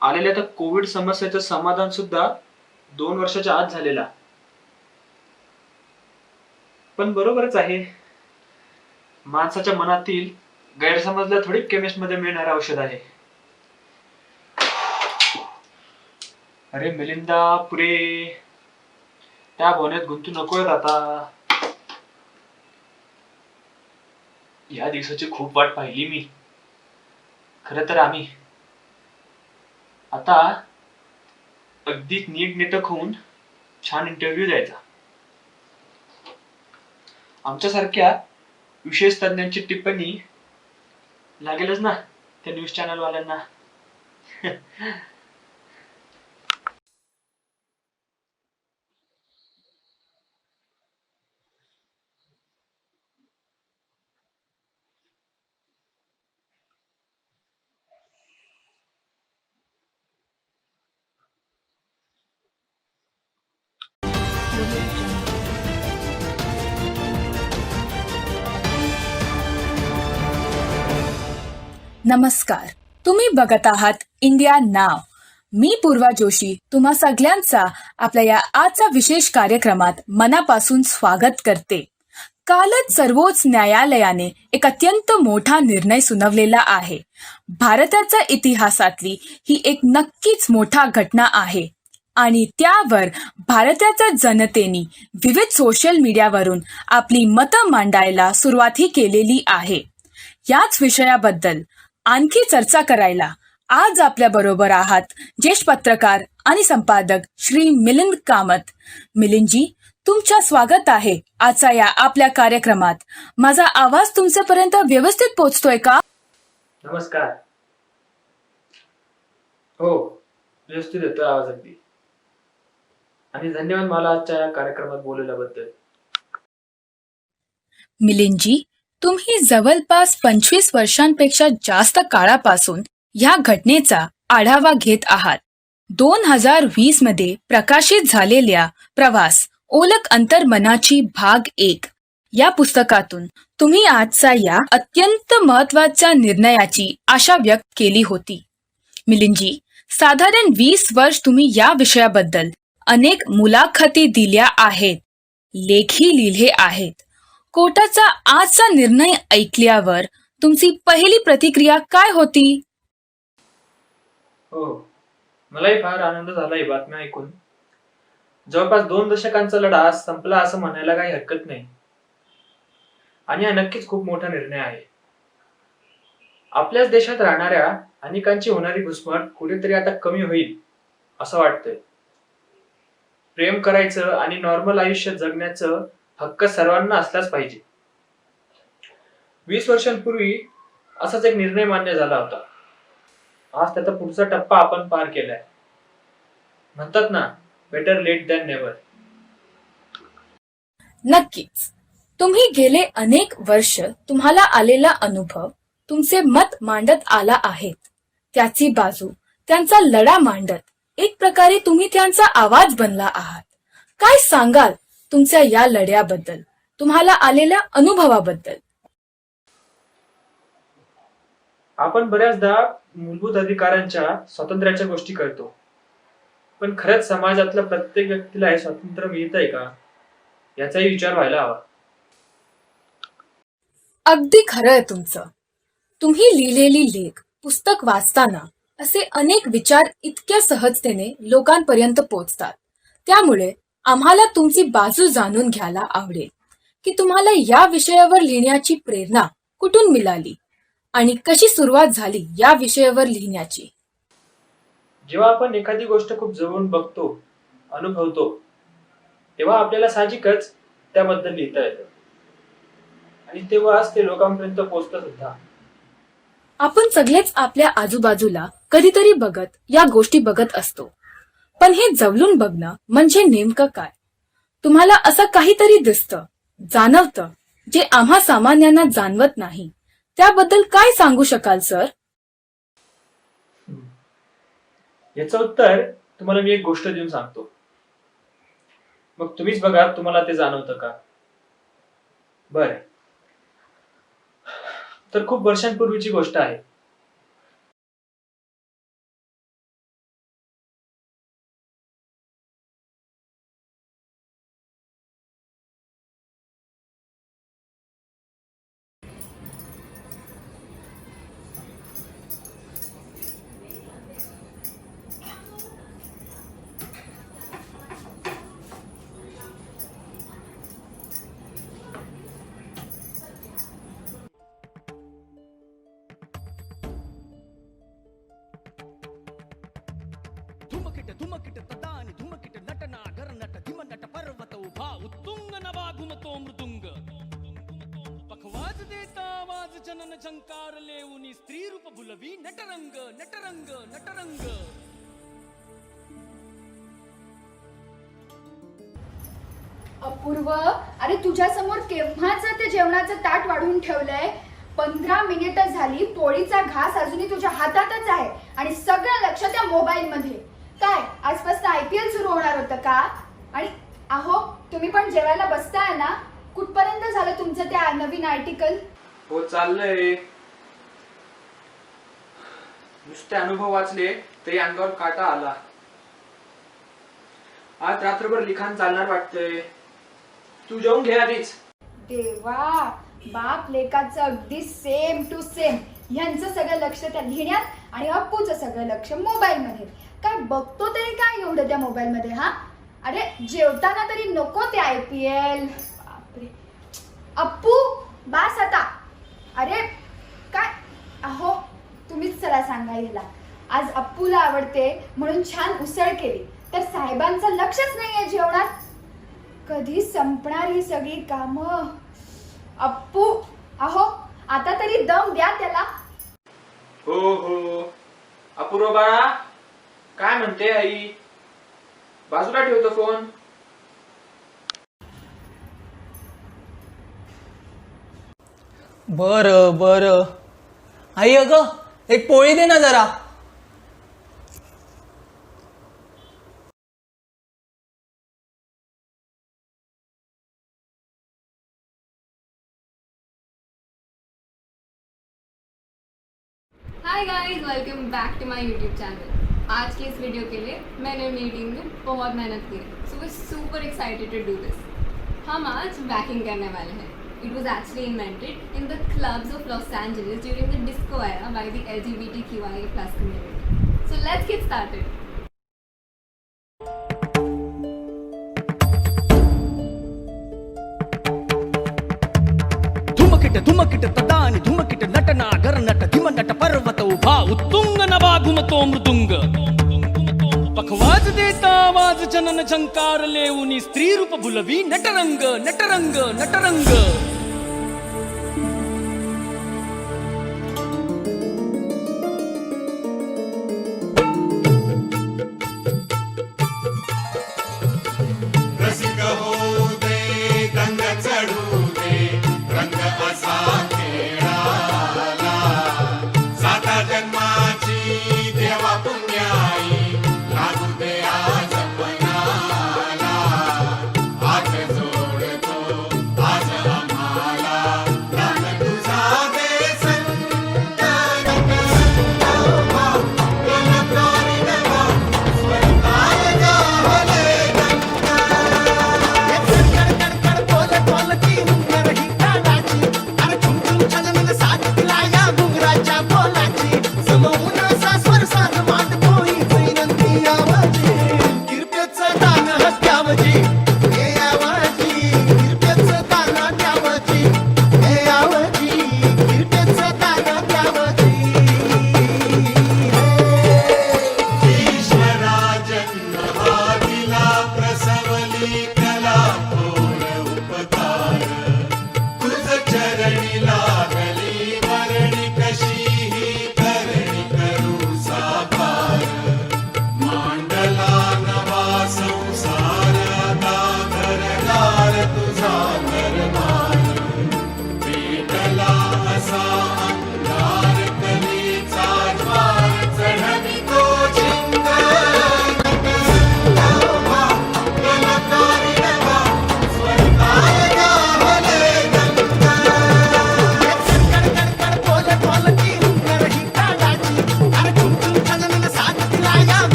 आलेल्या त्या कोविड समस्येचं समाधान सुद्धा 2 वर्षाच्या आत झालेला. पण बरोबरच आहे, माणसाच्या मनातील गैरसमजला थोडी केमिस्ट मध्ये मिळणारं औषध आहे. अरे मिलिंदा, पुरे त्या भोवण्यात गुंतू नकोय आता. या दिवसाची खूप वाट पाहिली मी. खरं तर आम्ही आता अगदी नीटनेटक होऊन छान इंटरव्ह्यू द्यायचा. आमच्यासारख्या विशेष तज्ञांची टिप्पणी लागेलच ना त्या न्यूज चॅनल वाल्यांना. नमस्कार, तुम्ही बघत आहात इंडिया नाव. मी पूर्वा जोशी तुम्हा सगळ्यांचा आपल्या या आजच्या विशेष कार्यक्रमात मनापासून स्वागत करते. कालच सर्वोच्च न्यायालयाने एक अत्यंत मोठा निर्णय सुनावलेला आहे. भारताच्या इतिहासातली ही एक नक्कीच मोठा घटना आहे आणि त्यावर भारताच्या जनतेने विविध सोशल मीडियावरून आपली मतं मांडायला सुरुवातही केलेली आहे. याच विषयाबद्दल आणखी चर्चा करायला आज आपल्या बरोबर आहात ज्येष्ठ पत्रकार आणि संपादक श्री मिलिंद कामत. मिलिंदजी, तुमच्या स्वागत आहे आजच्या या आपल्या कार्यक्रमात. माझा आवाज तुमच्यापर्यंत व्यवस्थित पोहोचतोय का? नमस्कार. हो, व्यवस्थित येतोय आवाज अगदी. आणि धन्यवाद मला आजच्या या कार्यक्रमात बोलवल्याबद्दल. मिलिंदजी, तुम्ही जवळपास 25 वर्षांपेक्षा जास्त काळापासून या घटनेचा आढावा घेत आहात. 2020 मध्ये प्रकाशित झालेल्या प्रवास ओळख अंतर्मनाची भाग 1 या पुस्तकातून तुम्ही आजचा या अत्यंत महत्वाच्या निर्णयाची आशा व्यक्त केली होती. मिलिंदजी, साधारण 20 वर्ष तुम्ही या विषयाबद्दल अनेक मुलाखती दिल्या आहेत, लेखही लिहिले आहेत. कोर्टाचा आजचा निर्णय ऐकल्यावर तुमची पहिली प्रतिक्रिया काय होती? हो, मलाही फार आनंद झाला ही बातमी ऐकून. जवळपास 2 दशकांचा लढा आज संपला असं म्हणायला काही हरकत नाही. आणि हा नक्कीच खूप मोठा निर्णय आहे. आपल्याच देशात राहणाऱ्या अनेकांची होणारी घुसमट कुठेतरी आता कमी होईल असं वाटतंय. प्रेम करायचं आणि नॉर्मल आयुष्य जगण्याचं हक्क सर्वांना असलाच पाहिजे. 20 वर्षांपूर्वी असाच एक निर्णय मान्य झाला होता. आज त्याचा पुढचा टप्पा आपण पार केलाय. म्हणतात ना, बेटर लेट दॅन नेव्हर. नक्कीच. तुम्ही गेले अनेक वर्ष तुम्हाला आलेला अनुभव, तुमचे मत मांडत आला आहेत. त्याची बाजू, त्यांचा लढा मांडत एक प्रकारे तुम्ही त्यांचा आवाज बनला आहात. काय सांगाल तुमच्या या लढ्याबद्दल, तुम्हाला आलेल्या अनुभवाबद्दल? आपण बऱ्याचदा मूलभूत अधिकारांच्या स्वातंत्र्याच्या गोष्टी करतो, पण खरंच समाजातल्या प्रत्येक व्यक्तीला हे स्वातंत्र्य मिळतंय का याचाही विचार व्हायला हवा. अगदी खरं आहे तुमचं. तुम्ही लिहिलेली लेख, पुस्तक वाचताना असे अनेक विचार इतक्या सहजतेने लोकांपर्यंत पोहोचतात. त्यामुळे आम्हाला तुमची बाजू जाणून घ्यायला आवडेल की तुम्हाला या विषयावर लिहिण्याची प्रेरणा कुठून मिळाली आणि कशी सुरुवात झाली या विषयावर लिहिण्याची. जेव्हा आपण एखादी गोष्ट खूप जवळून बघतो, अनुभवतो, तेव्हा आपल्याला साहजिकच त्याबद्दल लिहिता येतं आणि तेव्हाच ते लोकांपर्यंत पोहोचतं सुद्धा. आपण सगळेच आपल्या आजूबाजूला कधीतरी बघत या गोष्टी बघत असतो, पण हे जवळून बघणं म्हणजे नेमकं काय? तुम्हाला असं काहीतरी दिसतं, जाणवतं, जे आम्हा सामान्यांना जाणवत नाही. त्याबद्दल काय सांगू शकाल सर? याचं उत्तर तुम्हाला मी एक गोष्ट देऊन सांगतो, मग तुम्हीच बघा तुम्हाला ते जाणवतं का. बरं, तर खूप वर्षांपूर्वीची गोष्ट आहे. धुमकिट धुमकिट तदानि धुमकिट नटना गरनट धिमनट पर्वत उभा उत्तुंग नवा घुमतो मृदुंग पखवाज देता आवाज जनन झंकार लेऊनी स्त्री रूप भुलवी नटरंग नटरंग नटरंग. अपूर्व, अरे तुझ्या समोर केव्हाच ते जेवणाचं ताट वाढून ठेवलंय. 15 मिनिटं झाली, पोळीचा घास अजूनही तुझ्या हातातच आहे आणि सगळं लक्ष त्या मोबाईल मध्ये. काय आजपासून IPL सुरू होणार होतं का? आणि अहो, तुम्ही पण जेवायला बसताय ना? कुठपर्यंत झालं तुमचं त्या नवीन आर्टिकल? हो, चाललंय. नुसते अनुभव वाचले तरी अंगावर काटा आला. आज रात्रभर लिखाण चालणार वाटतंय. तू जेवून घे आधीच. देवा, बाप लेकाचं अगदी सेम टू सेम. ह्यांचं सगळं लक्ष त्या लिहिण्यात आणि अप्पूचं सगळं लक्ष मोबाईल मध्ये. काय बघतो तरी काय एवढं त्या मोबाईल मध्ये? हा, अरे जेवताना तरी नको ते IPL. बापरे. अप्पू, बास आता. अरे काय, अहो तुम्हीच चला सांगा ह्याला. आज अप्पूला आवडते म्हणून छान उसळ केली, तर साहेबांचं लक्षच नाहीये जेवणात. कधी संपणार ही सगळी कामं? अप्पू, अहो आता तरी दम द्या त्याला. हो हो, अपूर्व बाळा, काय म्हणते आई? बाजूला ठेवतो फोन. बरं बरं. आई अगं, एक पोळी दे ना जरा. Hi guys, welcome back to my YouTube channel. आज के इस वीडियो के लिए मैंने अपनी टीम में बहुत मेहनत की है, so we super excited to do this. हम आज बैकिंग करने वाले हैं. It was actually invented in the clubs of Los Angeles during the disco era by the LGBTQIA+ community. So let's get started. धुमकिट धुमकिट तदानि धुमकिट नटना गरनट धिमनट पर्वत उभा उत्तुंग नवा घुमतो मृदुंग पखवाज देता आवाज जनन झंकार लेऊनी स्त्री रूप भुलवी नटरंग नटरंग नटरंग. रसिक होऊ दे, रंग चढू दे, रंग असा खेळाला. साता जन्माची देवा पुण्याई लागू दे आज पणाला. हात जोडतो आज आम्हा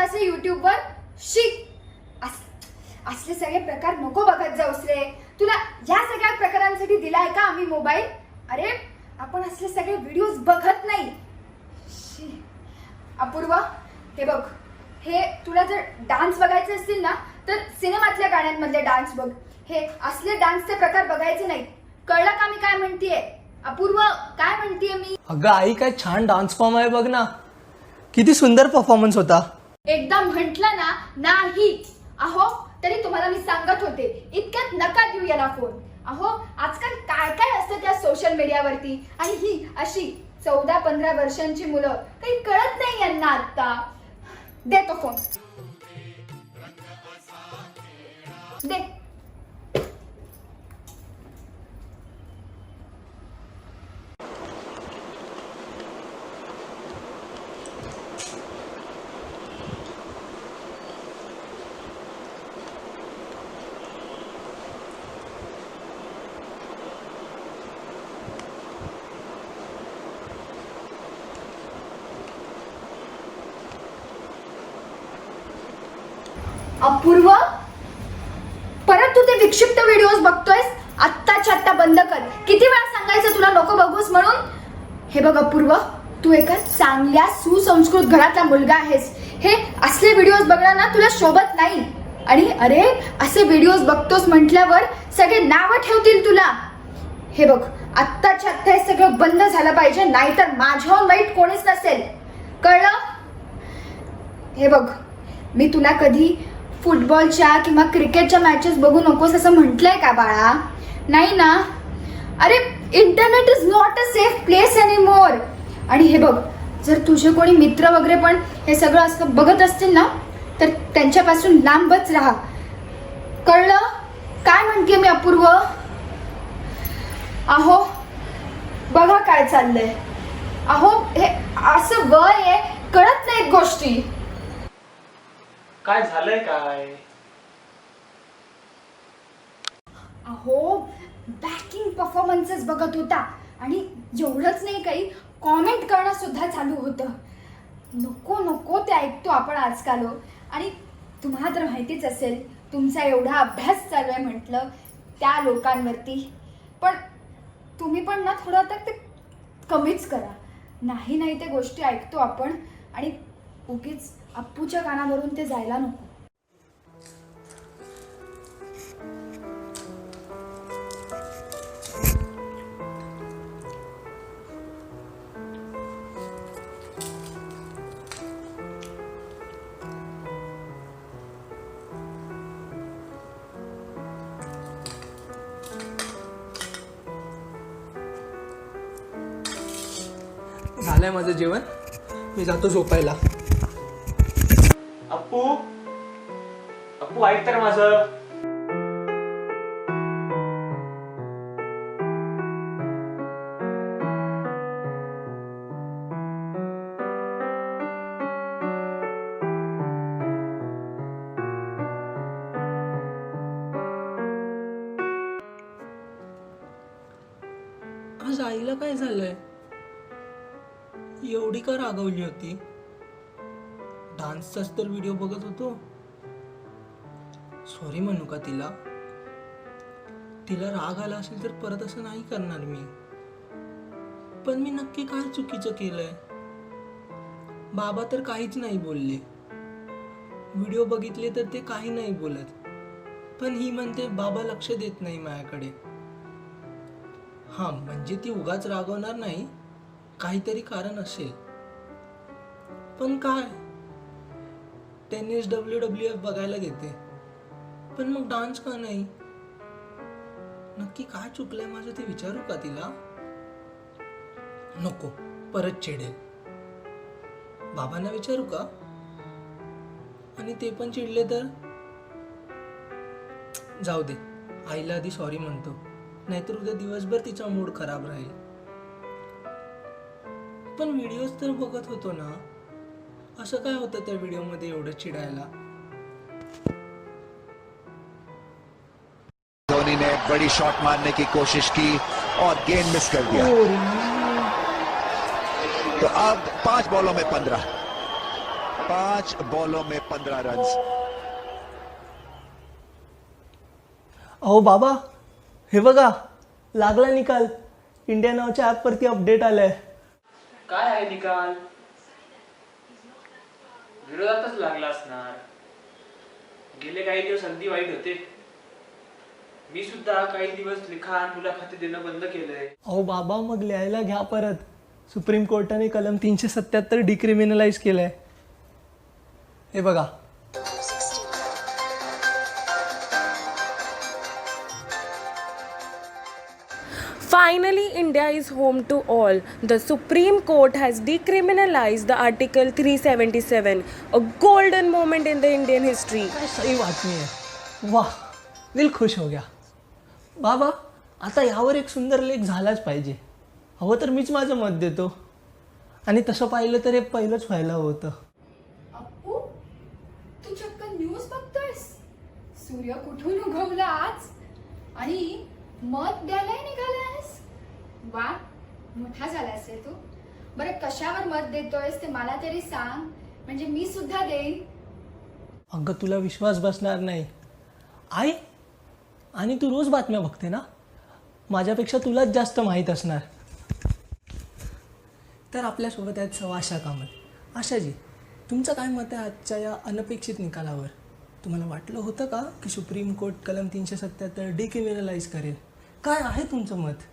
असे युट्यूबवर शिक. असले सगळे प्रकार नको बघत जाऊस रे. तुला या सगळ्या प्रकारांसाठी दिलाय का आम्ही मोबाईल? अरे आपण असले सगळे व्हिडिओज बघत नाही. शी. अपूर्व, हे बघ, हे तुला जर डान्स बघायचे असतील ना तर सिनेमातल्या गाण्यांमधले डान्स बघ. हे असले डान्सचे प्रकार बघायचे नाहीत. कळलं का मी काय म्हणतेय? अपूर्व, काय म्हणतेय मी? अगं आई, काय छान डान्स फॉर्म आहे बघ ना. किती सुंदर परफॉर्मन्स होता. एकदा म्हंटल ना नाही. अहो, तरी तुम्हाला मी सांगत होते इतक्यात नका देऊ याला फोन. अहो, आजकाल काय काय असतं त्या सोशल मीडियावरती. आणि ही अशी 14-15 वर्षांची मुलं, काही कळत नाही यांना. आता देतो फोन, दे. अपूर्व, परत तू ते विक्षिप्त व्हिडिओज बघतोयस? आत्ताच्या आत्ता बंद कर. किती वेळा सांगायचं तुला नको बघूस म्हणून? हे बघ अपूर्व, तू एका चांगल्या सुसंस्कृत घरातला मुलगा आहेस. हे असले व्हिडिओज बघणं ना तुला शोभत नाही. आणि अरे, असे व्हिडिओज बघतोस म्हटल्यावर सगळे नावं ठेवतील तुला. हे बघ, आत्ताच्या आत्ता हे सगळं बंद झालं पाहिजे, नाहीतर माझ्याहून वाईट कोणीच नसेल. कळलं? हे बघ, मी तुला कधी फुटबॉलच्या किंवा क्रिकेटच्या मॅचेस बघू नकोस असं म्हटलंय का बाळा? नाही ना? अरे, internet is not a safe place anymore. आणि हे बघ, जर तुझे कोणी मित्र वगैरे पण हे सगळं असं बघत असतील ना तर त्यांच्यापासून लांबच राहा. कळलं? काय म्हणते मी अपूर्व? अहो, बघा काय चाललंय. अहो, हे असं वय आहे, कळत नाहीत गोष्टी. काय झालंय काय? अहो, बॅकिंग परफॉर्मन्सेस बघत होता आणि एवढंच नाही, काही कॉमेंट करणं सुद्धा चालू होतं. नको नको ते ऐकतो आपण आजकाल. आणि तुम्हाला तर माहितीच असेल, तुमचा एवढा अभ्यास चालू आहे म्हटलं त्या लोकांवरती. पण तुम्ही पण ना थोडं आता ते कमीच करा. नाही ते गोष्टी ऐकतो आपण आणि उगीच अप्पूच्या कानावरून ते जायला नको. झालंय माझं जेवण, मी जातो झोपायला. अप्पू, अप्पू ऐक तर माझं. आज आईला काय झालंय? एवढी का रागवली होती? डान्सचाच तर व्हिडिओ बघत होतो. सॉरी म्हणू का तिला? तिला राग आला असेल तर परत असं नाही करणार मी. पण मी नक्की काय चुकीचं केलंय? बाबा तर काहीच नाही बोलले. व्हिडिओ बघितले तर ते काही नाही बोलत. पण ही म्हणते बाबा लक्ष देत नाही माझ्याकडे. हा, म्हणजे ती उगाच रागवणार नाही, काहीतरी कारण असेल. पण काय? टेनिस WWF बघायला घेते, पण मग डान्स का नाही? नक्की काय चुकलंय माझं ते विचारू का तिला? नको, परत चिडेल. बाबांना विचारू का? आणि ते पण चिडले तर? जाऊ दे, आईला आधी सॉरी म्हणतो, नाहीतर उद्या दिवसभर तिचा मूड खराब राहील. पण व्हिडिओज तर बघत होतो ना, असं काय होतं त्या व्हिडिओमध्ये एवढं चिडायला? धोनी ने बड़ी शॉट मारने की कोशिश की और गेंद मिस कर दिया। तो अब 5 बॉलों में 15। 5 बॉलों में 15 रन। अहो बाबा, हे बघा, लागला निकाल. इंडिया नावच्या ॲपवरती अपडेट आलाय. काय आहे निकाल? विरोधातच लागला असणार. गेले काही दिवस अगदी वाईट होते. मी सुद्धा काही दिवस लिखाण मुलाखती देणं बंद केलंय. अहो बाबा, मग लिहायला घ्या परत. सुप्रीम कोर्टाने कलम 377 डिक्रिमिनलाइज केलंय. हे बघा. Finally, India is home to all. The Supreme Court has decriminalized the Article 377, a golden moment in the Indian history. काय सही बातमी आहे. वाह, दिल खुश हो गया. बाबा, आता यावर एक सुंदर लेख झालाच पाहिजे. हवं तर मीच माझं मत देतो. आणि तसं पाहिलं तर हे पहिलंच व्हायला होतं. अप्पू, तू चक्क न्यूज बघतोयस? सूर्य कुठून उगवला आज आणि मत द्यायलाही निघालायस? वा, मोठा झालास रे तू. बरं, कशावर मत देतोयस ते मला तरी सांग, म्हणजे मी सुद्धा देईन. अगं, तुला विश्वास बसणार नाही. आई, आणि तू रोज बातम्या बघते ना, माझ्यापेक्षा तुलाच जास्त माहीत असणार. तर आपल्यासोबत आहेत आशा कामत. आशाजी, तुमचं काय मत आहे आजच्या या अनपेक्षित निकालावर? तुम्हाला वाटलं होतं का की सुप्रीम कोर्ट कलम 377 डिक्रिमिनलाइज करेल? काय आहे तुमचं मत?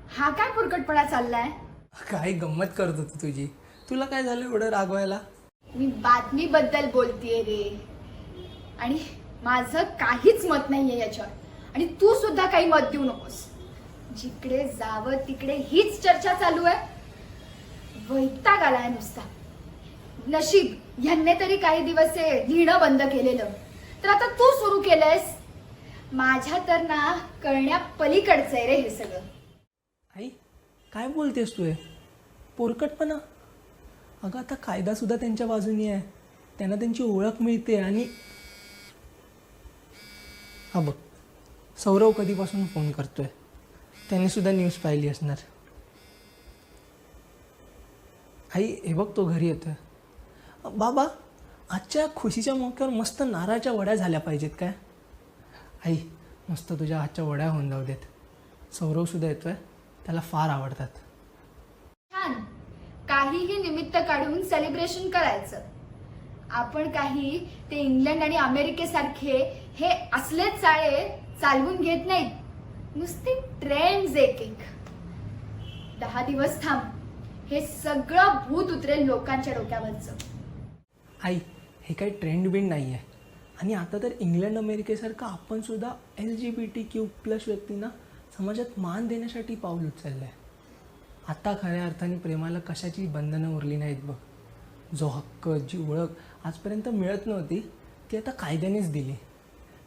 हा काय पुरकटपणा चाललाय? काय गंमत करत होती तुझी. तुला काय झालं एवढं रागवायला? मी बातमीबद्दल बोलतेय रे, आणि माझं काहीच मत नाहीये याच्यावर. आणि तू सुद्धा काही मत देऊ नकोस. जिकडे जावं तिकडे हीच चर्चा चालू आहे. वैताग आलाय नुसता. नशीब ह्यांनी तरी काही दिवस हे लिहिणं बंद केलेलं, तर आता तू सुरू केलंयस. माझ्या तर ना कळण्या पलीकडचं आहे रे हे सगळं. आई, काय बोलतेस तू? पोरकटपणा? अगं, आता कायदा सुद्धा त्यांच्या बाजूनी आहे. त्यांना त्यांची ओळख मिळते. आणि हा बघ, सौरव कधीपासून फोन करतोय. त्यांनी सुद्धा न्यूज पाहिली असणार. आई, हे बघ, तो घरी येतोय. बाबा, आजच्या खुशीच्या मौक्यावर मस्त नारळाच्या वड्या झाल्या पाहिजेत काय? आई, मस्त तुझ्या हातच्या वड्या होऊन जाऊ देत. सौरव सुद्धा येतोय, त्याला फार आवडतात. छान, काहीही निमित्त काढून सेलिब्रेशन करायचं. आपण काही ते इंग्लंड आणि अमेरिकेसारखे हे असलेच चाळे चालवून घेत नाहीत. नुसते ट्रेंड्स एक 10 दिवस थांब, हे सगळं भूत उतरेल लोकांच्या डोक्यावरचं. आई, हे काही ट्रेंड बिंड नाही आहे. आणि आता तर इंग्लंड अमेरिकेसारखं आपण सुद्धा LGBTQ+ व्यक्तींना समाजात मान देण्यासाठी पाऊल उचललं आहे. आता खऱ्या अर्थाने प्रेमाला कशाची बंधनं उरली नाहीत बघ. जो हक्क, जी ओळख आजपर्यंत मिळत नव्हती, ती आता कायद्यानेच दिली.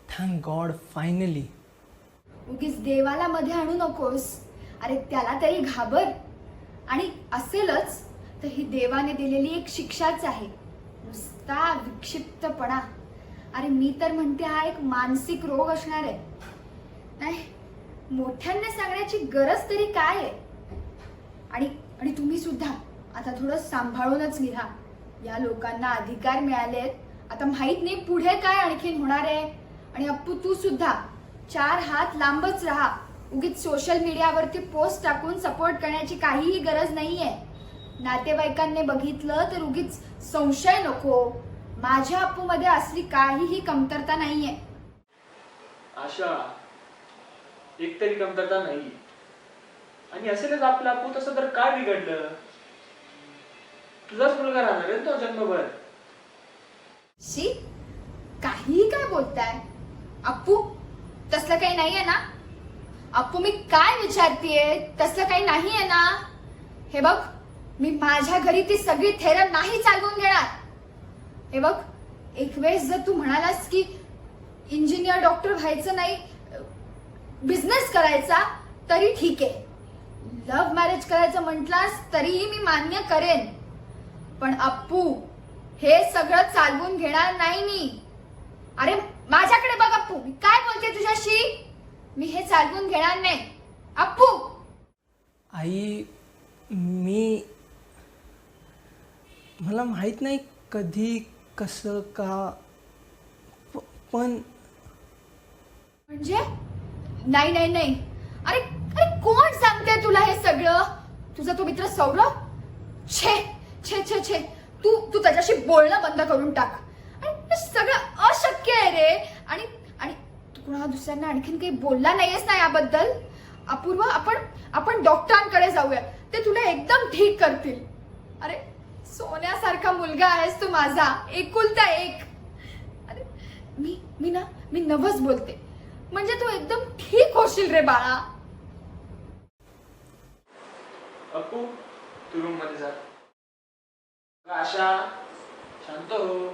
Thank God, finally. उगीच देवाला मध्ये आणू नकोस. अरे, त्याला तरी घाबर. आणि असेलच तर ही देवाने दिलेली एक शिक्षाच आहे. नुसता विक्षिप्तपणा. अरे, मी तर म्हणते हा एक मानसिक रोग असणार आहे. नाही, मोठ्यांना सांगण्याची गरज तरी काय आहे? आणि तुम्ही सुद्धा आता थोडं सांभाळूनच लिहा. या लोकांना अधिकार मिळालेत, आता माहित नाही पुढे काय आणखीन होणार आहे. आणि अप्पू, तू सुद्धा 4 हात लांबच राहा. उगीच सोशल मीडियावरती पोस्ट टाकून सपोर्ट करण्याची काहीही गरज नाहीये. नातेवाईकांनी बघितलं तर उगीच संशय नको. माझ्या अप्पूमध्ये असली काहीही कमतरता नाहीये. आशा, एक तरी कमतरता नाही. आणि असेलच आपला अप्पू, तसं तर काय बिघडलं? तुझाच मुलगा राहणार आहे तो जन्मभर. शी, काहीही काय बोलताय? अप्पू, तसलं काही नाहीये ना? अप्पू, मी काय विचारतीये तसलं काही नाहीये ना? हे बघ, मी माझ्या घरी ती सगळी थेरम नाही चालवून घेणार. हे बघ, एक वेळेस जर तू म्हणालास की इंजिनियर डॉक्टर व्हायचं नाही, बिझनेस करायचा, तरी ठीक आहे. लव्ह मॅरेज करायचं म्हटलास तरीही मी मान्य करेन. पण अप्पू, हे सगळं चालवून घेणार नाही मी. अरे, माझ्याकडे बघ अप्पू, मी काय बोलते तुझ्याशी. मी हे चालवून घेणार नाही अप्पू. आई, मला माहीत नाही कधी कसं का पण म्हणजे नाही नाही नाही, अरे अरे कोण सांगते तुला हे सगळं? तुझा तो मित्र सौरभ? छे छे छे छे, तू तू त्याच्याशी बोलणं बंद करून टाक. आणि हे सगळं अशक्य आहे रे. आणि आणि तू कुणा दुसऱ्यांना आणखीन काही बोलला नाहीयेस ना याबद्दल? अपूर्व, आपण डॉक्टरांकडे जाऊया, ते तुला एकदम ठीक करतील. अरे सोन्यासारखा मुलगा आहेस तू माझा, एकुलता एक. अरे मी नवस बोलते, म्हणजे तू एकदम ठीक होशील रे बाळा. अप्पू, तू रूम मध्ये जा. आशा, शांत हो.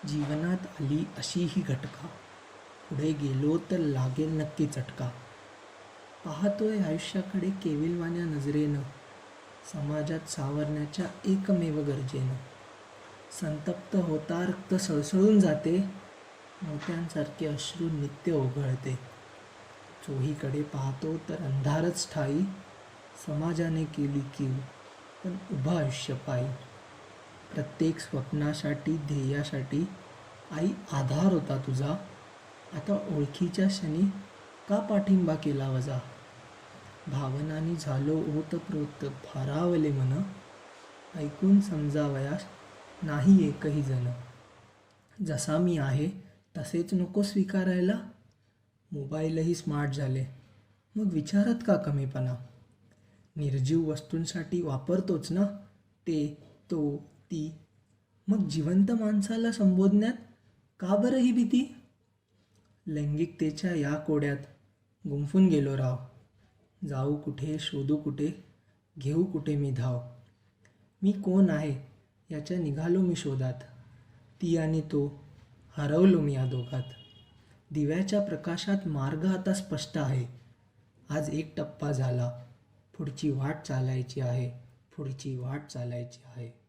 जीवनात आली अशी ही घटका, पुढे गेलो तर लागेल नक्की चटका. पाहतोय आयुष्याकडे केविलवाण्या नजरेनं, समाजात सावरण्याच्या एकमेव गरजेनं. संतप्त होता रक्त सळसळून जाते, मोत्यांसारखे अश्रू नित्य ओघळते. चोहीकडे पाहतो तर अंधारच ठाई, समाजाने केली कीव पण उभं आयुष्य पायी. प्रत्येक स्वप्नासाठी ध्येयासाठी आई आधार होता तुझा, आता ओळखीच्या क्षणी का पाठिंबा केला वजा. भावनांनी झालो ओतप्रोत भारावले मन, ऐकून समजावयास नाही एकही जण. जसा मी आहे तसेच नको स्वीकारायला, मोबाईलही स्मार्ट झाले मग विचारात का कमीपणा. निर्जीव वस्तूंसाठी वापरतोच ना ते, तो, ती, मग जिवंत माणसाला संबोधण्यात का बरं ही भीती. लैंगिकतेच्या या कोड्यात गुंफून गेलो राव, जाऊ कुठे शोधू कुठे घेऊ कुठे मी धाव. मी कोण आहे याच्या निघालो मी शोधात, ती आणि तो हरवलो मी या दोघात. दिव्याच्या प्रकाशात मार्ग आता स्पष्ट आहे, आज एक टप्पा झाला, पुढची वाट चालायची आहे, पुढची वाट चालायची आहे.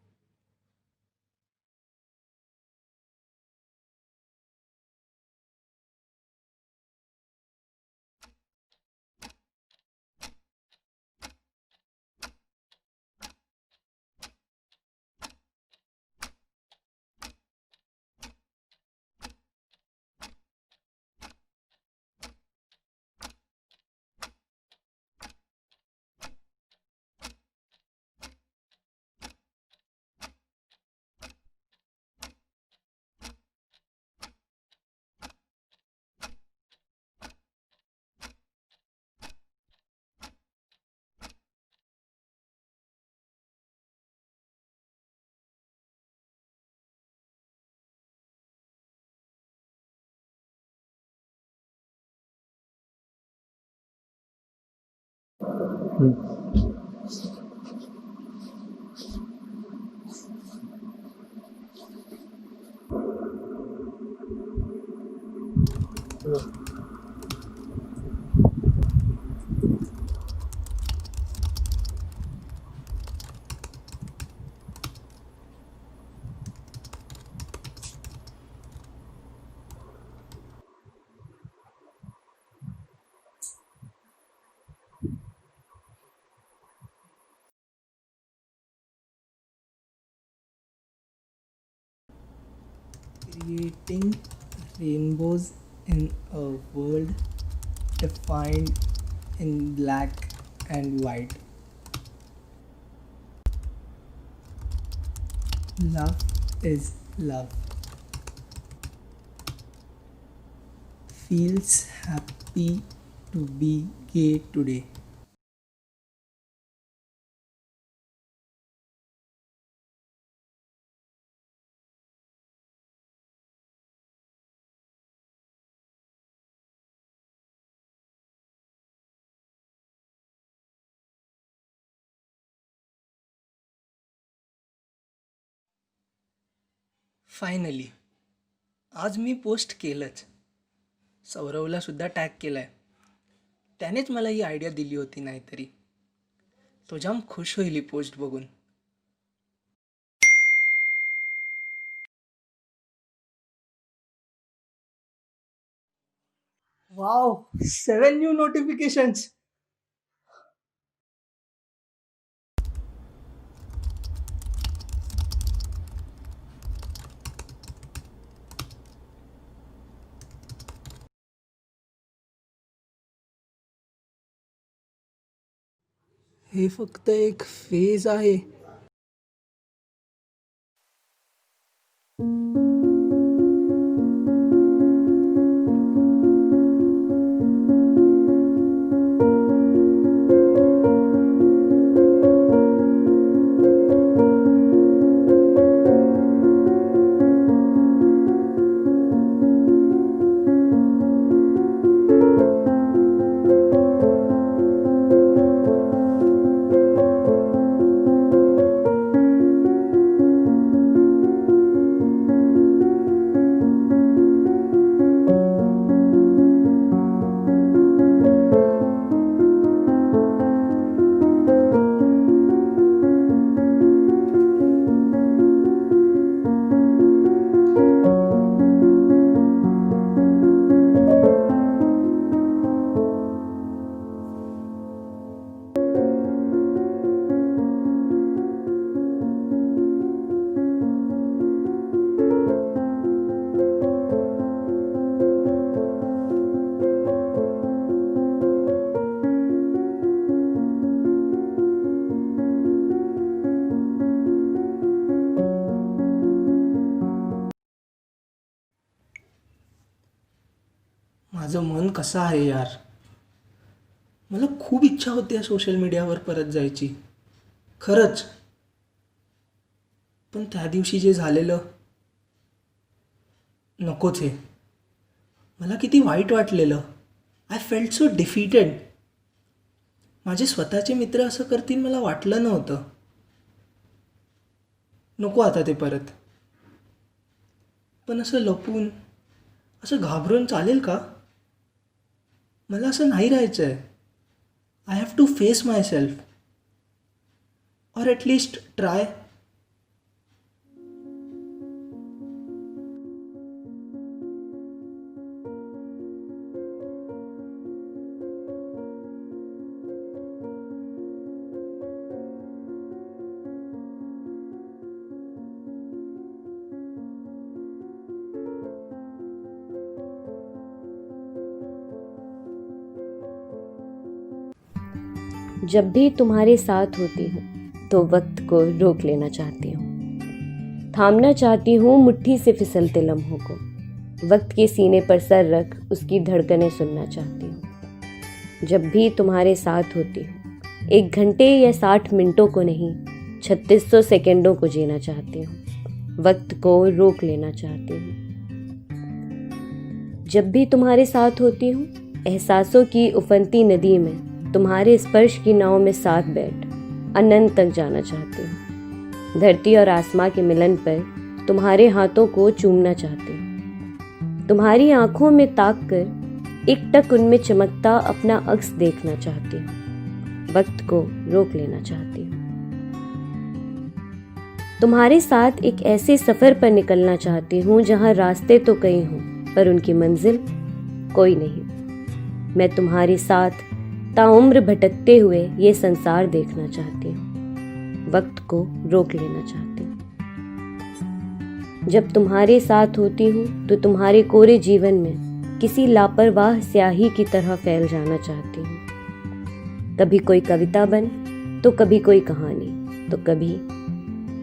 Creating rainbows in a world defined in black and white. Love is love. Feels happy to be gay today. Finally आज मी पोस्ट केलंच. सौरवला सुद्धा टॅग केलाय. त्यानेच मला ही आयडिया दिली होती, नाहीतरी तो जाम खुश होईल ही पोस्ट बघून. Wow, 7 new notifications. हे फक्त एक फेज आहे. माझं मन कसं आहे यार. मला खूप इच्छा होती या सोशल मीडियावर परत जायची, खरंच. पण त्या दिवशी जे झालेलं, नकोच हे. मला किती वाईट वाटलेलं. I felt so defeated. माझे स्वतःचे मित्र असं करतील मला वाटलं नव्हतं. नको आता ते परत. पण असं लपून, असं घाबरून चालेल का? मला असं नाही राहायचं आहे. I have to face myself, or at least try. जब भी तुम्हारे साथ होती हूँ तो वक्त को रोक लेना चाहती हूँ. थामना चाहती हूँ मुट्ठी से फिसलते लम्हों को. वक्त के सीने पर सर रख उसकी धड़कनें सुनना चाहती हूँ. जब भी तुम्हारे साथ होती हूँ 1 घंटे या 60 मिनटों को नहीं 3600 सेकंडों को जीना चाहती हूँ. वक्त को रोक लेना चाहती हूँ. जब भी तुम्हारे साथ होती हूँ एहसासों की उफनती नदी में तुम्हारे स्पर्श की नाव में साथ बैठ अनंत तक जाना चाहती हूँ. धरती और आसमां के मिलन पर तुम्हारे हाथों को चूमना चाहती हूँ. तुम्हारी आंखों में ताक कर एकटक उनमें चमकता अपना अक्स देखना चाहती हूँ. वक्त को रोक लेना चाहती हूँ. तुम्हारे साथ एक ऐसे सफर पर निकलना चाहती हूँ जहाँ रास्ते तो कई हों पर उनकी मंजिल कोई नहीं. मैं तुम्हारे साथ ताउम्र भटकते हुए ये संसार देखना चाहती हूँ. वक्त को रोक लेना चाहती हूँ. जब तुम्हारे साथ होती हूँ तो तुम्हारे कोरे जीवन में किसी लापरवाह स्याही की तरह फैल जाना चाहती हूँ. कभी कोई कविता बन तो कभी कोई कहानी तो कभी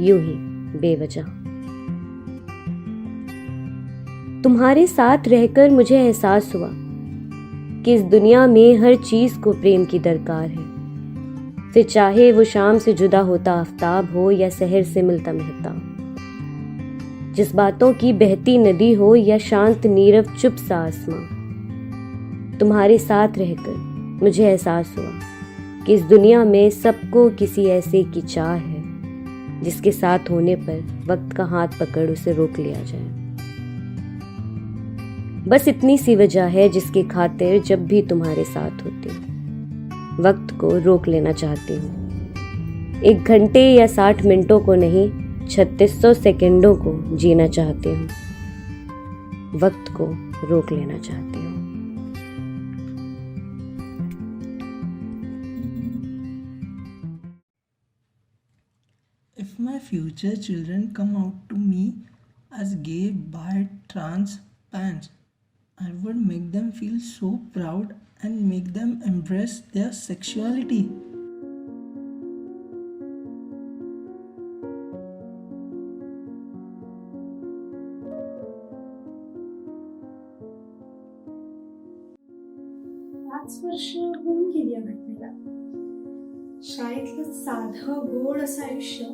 यूं ही बेवजह. तुम्हारे साथ रहकर मुझे एहसास हुआ कि इस दुनिया में हर चीज को प्रेम की दरकार है. फिर चाहे वो शाम से जुदा होता आफताब हो या शहर से मिलता महताब. जिस बातों की बहती नदी हो या शांत नीरव चुप सा आसमां. तुम्हारे साथ रहकर मुझे एहसास हुआ कि इस दुनिया में सबको किसी ऐसे की चाह है जिसके साथ होने पर वक्त का हाथ पकड़ उसे रोक लिया जाए। बस इतनी सी वजह है जिसकी खातिर जब भी तुम्हारे साथ होती हूँ वक्त को रोक लेना चाहती हूँ। 1 घंटे या 60 मिनटों को नहीं, 3600 सेकंडों को जीना चाहती हूँ। वक्त को रोक लेना चाहती हूँ। If my future children come out to me as gay, bi, trans, pans, I would make them feel so proud and make them embrace their sexuality. पाच वर्ष होऊन गेली या घटनेला. शाळेतलं साधं गोड असं आयुष्य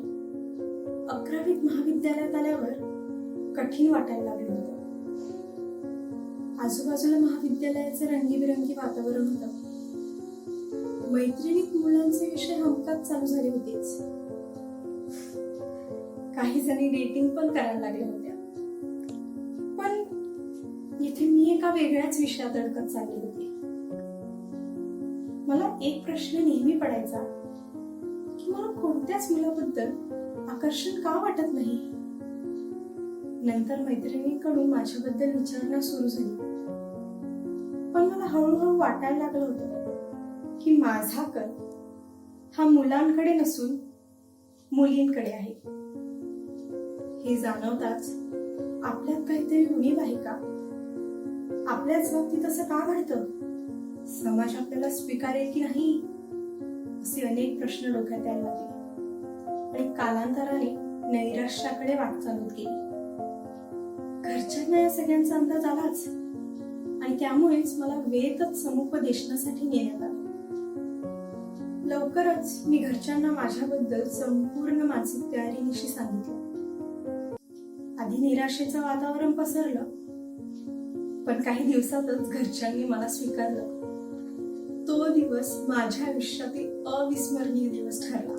11वीत महाविद्यालयात आल्यावर कठीण वाटायला लागलं होतं. आजूबाजूला महाविद्यालयाचं रंगीबिरंगी वातावरण होतं. मैत्रिणीत मुलांचे विषय हमखास चालू झाले होतेच. काही जणी डेटिंग पण करायला लागल्या होत्या. पण इथे मी एका वेगळ्याच विषयात अडकत चालली होती. मला एक प्रश्न नेहमी पडायचा की मला कोणत्याच मुलाबद्दल आकर्षण का वाटत नाही. नंतर मैत्रिणींकडून माझ्याबद्दल विचारणा सुरू झाली. पण मला हळूहळू वाटायला लागलं होतं की माझा कल हा मुलांकडे नसून मुलींकडे आहे. हे जाणवताच आपल्यात काहीतरी उणीव आहे का? आपल्याच बाबतीत असं का घडतं? समाज आपल्याला स्वीकारेल की नाही असे अनेक प्रश्न डोक्यात यायला लागले आणि कालांतराने नैराश्याकडे वाटचाल होत गेली. घरच्यांना या सगळ्यांचा अंदाज आलाच आणि त्यामुळेच मला वेदच समुपदेशनासाठी नेण्यात आलं. लवकरच मी घरच्यांना माझ्याबद्दल संपूर्ण मानसिक तयारीनिशी सांगितलं. आधी निराशेचं वातावरण पसरलं, पण काही दिवसातच घरच्यांनी मला स्वीकारलं. तो दिवस माझ्या आयुष्यातील अविस्मरणीय दिवस ठरला.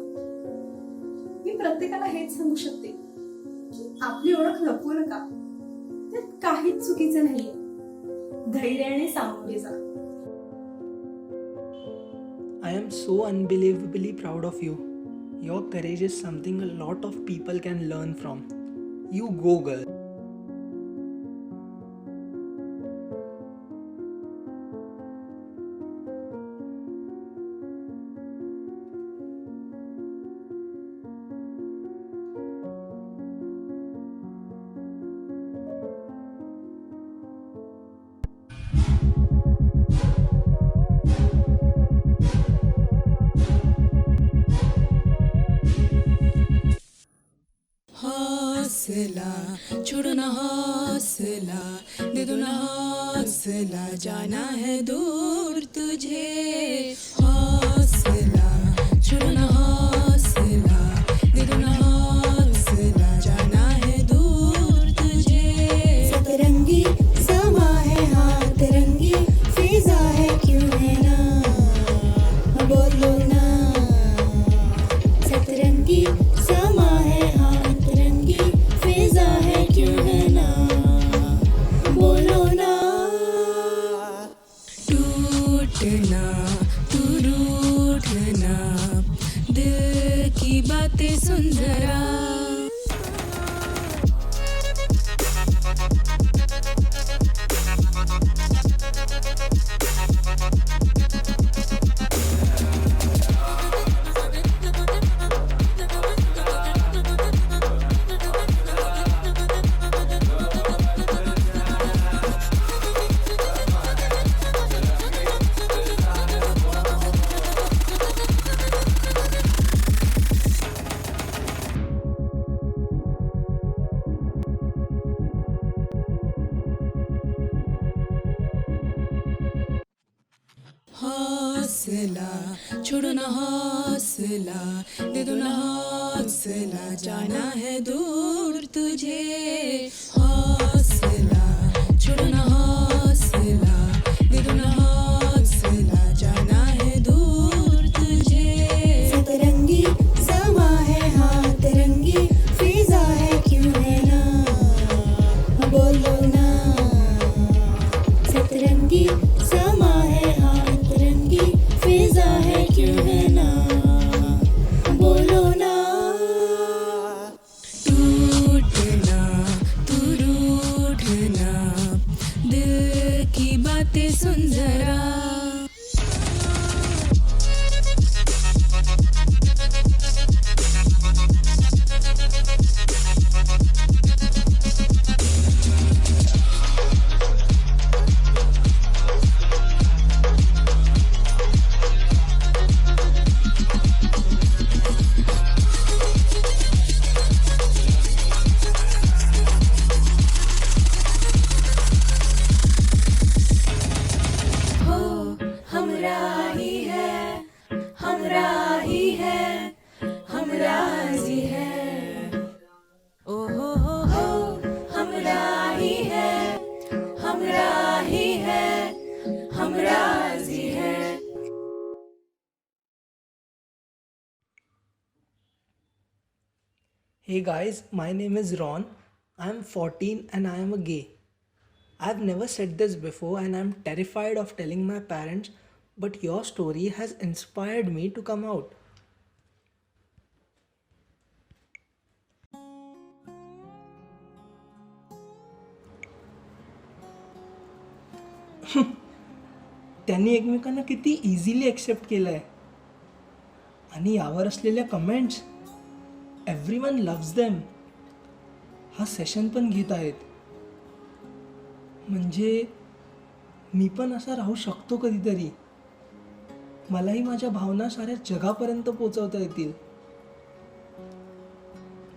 मी प्रत्येकाला हेच सांगू शकते की आपली ओळख लपवू नका. त्यात काहीच चुकीचं नाहीये. धैर्याने सामोरे जा. I am so unbelievably proud of you. Your courage is something a lot of people can learn from. You go, girl. हौसला छोड़ो ना, हौसला दे दो ना, हौसला जाना है दूर तुझे. हौसला छोड़ो ना, हौसला दे दो ना, हौसला जाना है दूर तुझे. सतरंगी समा है हाथ, रंगी फिजा है क्यों है ना, बोलो ना. सतरंगी समा है हाथ, रंगी फिजा है क्यों है ना, बोलो ना. टूटना तू रूठना, दिल की बातें सुन जरा. हौसला छोड़ो ना, हौसला दे दो ना, हौसला जाना है दूर तुझे. हौसला छोड़ो ना, हौसला दे दो ना, हौसला जाना है दूर तुझे. सतरंगी समा है हाथ, रंगी फिजा है Hey guys, my name is Ron. I am 14 and I am a gay. I've never said this before and I'm terrified of telling my parents, but your story has inspired me to come out. त्यांनी एकमेकांना किती easily accept केलं आहे आणि यावर असलेल्या comments everyone loves them. हा session पण घेत आहेत. म्हणजे मी पण असा राहू शकतो कधीतरी. मलाही माझ्या भावना साऱ्या जगापर्यंत पोचवता येतील.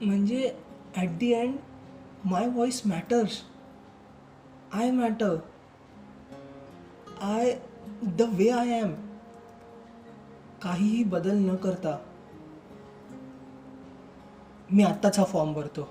म्हणजे at the end my voice matters. I matter. The way I am. काहीही बदल न करता मी आत्ताच हा फॉर्म भरतो.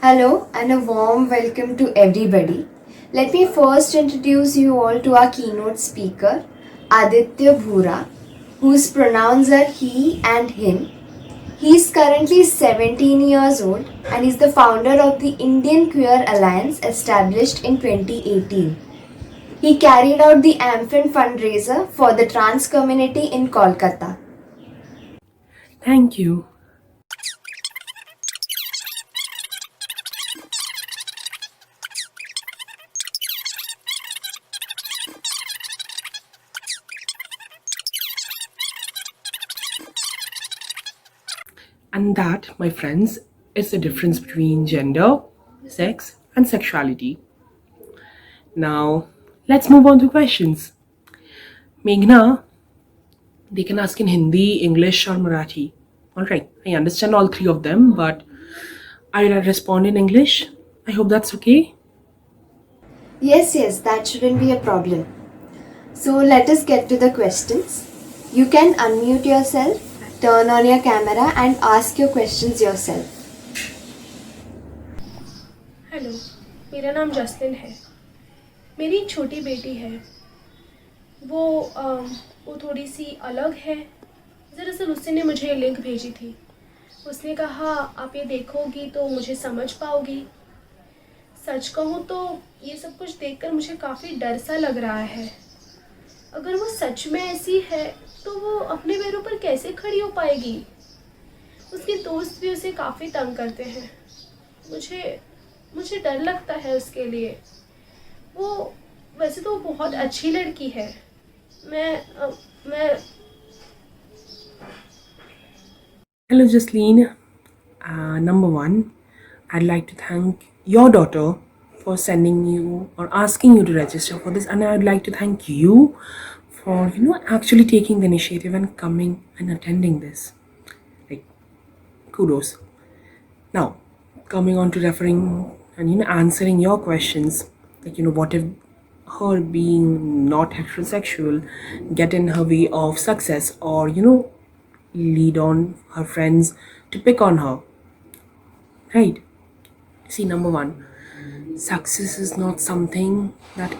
Hello and a warm welcome to everybody. Let me first introduce you all to our keynote speaker, Aditya Bhura, whose pronouns are he and him. He is currently 17 years old and is the founder of the Indian Queer Alliance established in 2018. He carried out the AMFIN fundraiser for the trans community in Kolkata. Thank you. And that, my friends, is the difference between gender, sex, and sexuality. Now, let's move on to questions. Meghna, they can ask in Hindi, English, or Marathi. Alright, I understand all three of them, but I will respond in English. I hope that's okay. Yes, that shouldn't be a problem. So let us get to the questions. You can unmute yourself, turn on your camera and ask your questions yourself. Hello, मेरा नाम जसलिन है. मेरी एक छोटी बेटी है. वो थोड़ी C अलग है. दरअसल उसने मुझे ये लिंक भेजी थी. उसने कहा आप ये देखोगी तो मुझे समझ पाओगी. सच कहूँ तो ये सब कुछ देखकर मुझे काफ़ी डर सा लग रहा है. अगर वो सच में ऐसी है तो वो अपने पैरों पर कैसे खड़ी हो पाएगी. उसके दोस्त भी उसे काफ़ी तंग करते हैं. मुझे डर लगता है उसके लिए. वो वैसे तो बहुत अच्छी लड़की है. मैं Hello, Jasleen. Number one, I'd like to thank your daughter for sending you or asking you to register for this, and I'd like to thank you for actually taking the initiative and coming and attending this. Like, kudos. Now, coming on to referring and answering your questions, like what if her being not heterosexual get in her way of success, or lead on her friends to pick on her, right? See, number one, success is not something that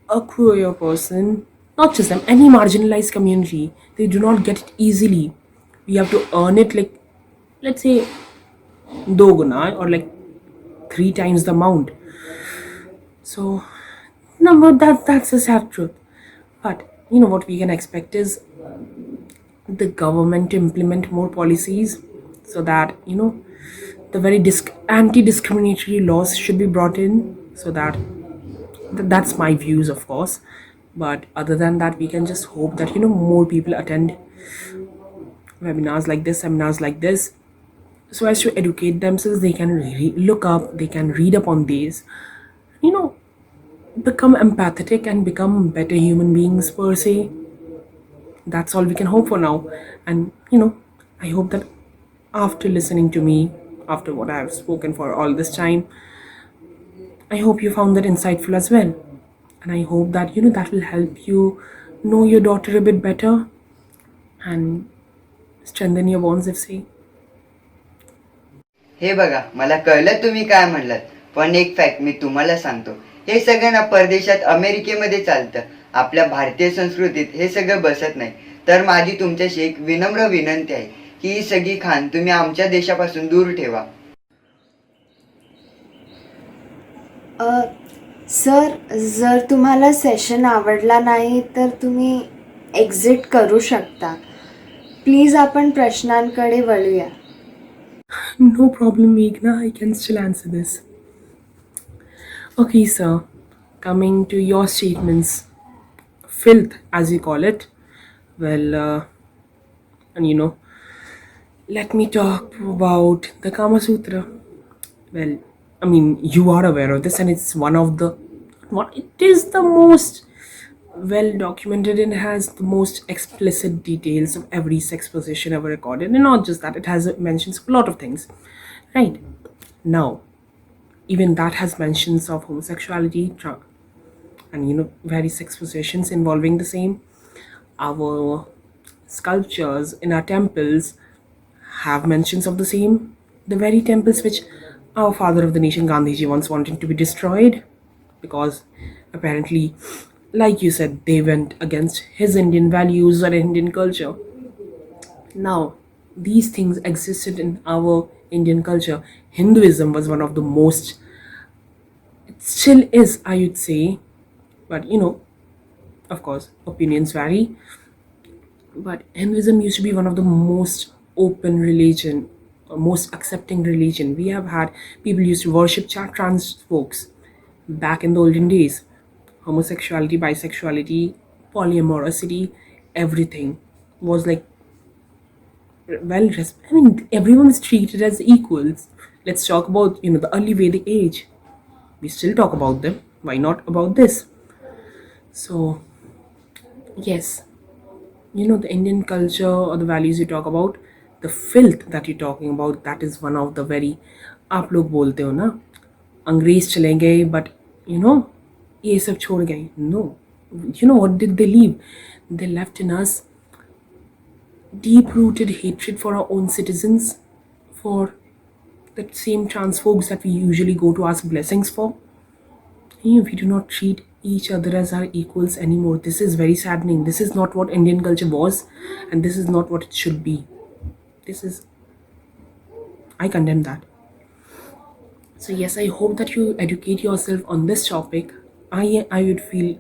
a queer person, not just them, any marginalized community, they do not get it easily. We have to earn it, like, let's say, doguna or like 3 times the amount. So, no, but that's a sad truth. But what we can expect is the government to implement more policies so that the very anti-discriminatory laws should be brought in so that that's my views, of course. But other than that, we can just hope that more people attend seminars like this, so as to educate themselves. They can really look up, they can read up on these, you know become empathetic and become better human beings per se. That's all we can hope for now. And I hope that after listening to me, after what I have spoken for all this time, I hope you found that insightful as well. And I hope that that will help you know your daughter a bit better and strengthen your bonds, if say. हे बघा, मला कळलं तुम्ही काय म्हणलात, पण एक fact मी तुम्हाला सांगतो. हे सगळं ना परदेशात अमेरिकेमध्ये चालतं. आपल्या भारतीय संस्कृतीत हे सगळं बसत नाही. तर माझी तुमच्याशी एक विनम्र विनंती आहे की ही सगळी खाण तुम्ही आमच्या देशापासून दूर ठेवा. सर, जर तुम्हाला सेशन आवडला नाही तर तुम्ही एक्झिट करू शकता. प्लीज आपण प्रश्नांकडे वळूया. No problem, Meghna. I can still answer this. Okay, sir. Coming to your statements, filth, as you call it. Well, and let me talk about the Kama Sutra. Well, I mean, you are aware of this, and it's it is the most well documented and has the most explicit details of every sex position ever recorded. And not just that, it has mentions a lot of things, right? Now, even that has mentions of homosexuality and various sex positions involving the same. Our sculptures in our temples have mentions of the same. The very temples which our father of the nation Gandhiji once wanted to be destroyed, because apparently, like you said, they went against his Indian values or Indian culture. Now, these things existed in our Indian culture. Hinduism was one of the most, it still is, I would say, but of course, opinions vary. But Hinduism used to be one of the most open religion, or most accepting religion. We have had people used to worship trans folks back in the olden days. Homosexuality, bisexuality, polyamorosity, everything was like everyone is treated as equals. Let's talk about the early Vedic age. We still talk about them. Why not about this? So yes, the Indian culture or the values you talk about, the filth that you're talking about, that is one of the very, आप लोग बोलते हो ना, अंग्रेज चले गए, but ये सब छोड़ गए. No, what did they leave? They left in us deep-rooted hatred for our own citizens, for the same trans folks that we usually go to ask blessings for. We do not treat each other as our equals anymore. This is very saddening. This is not what Indian culture was, and this is not what it should be. I condemn that. So yes, I hope that you educate yourself on this topic. I would feel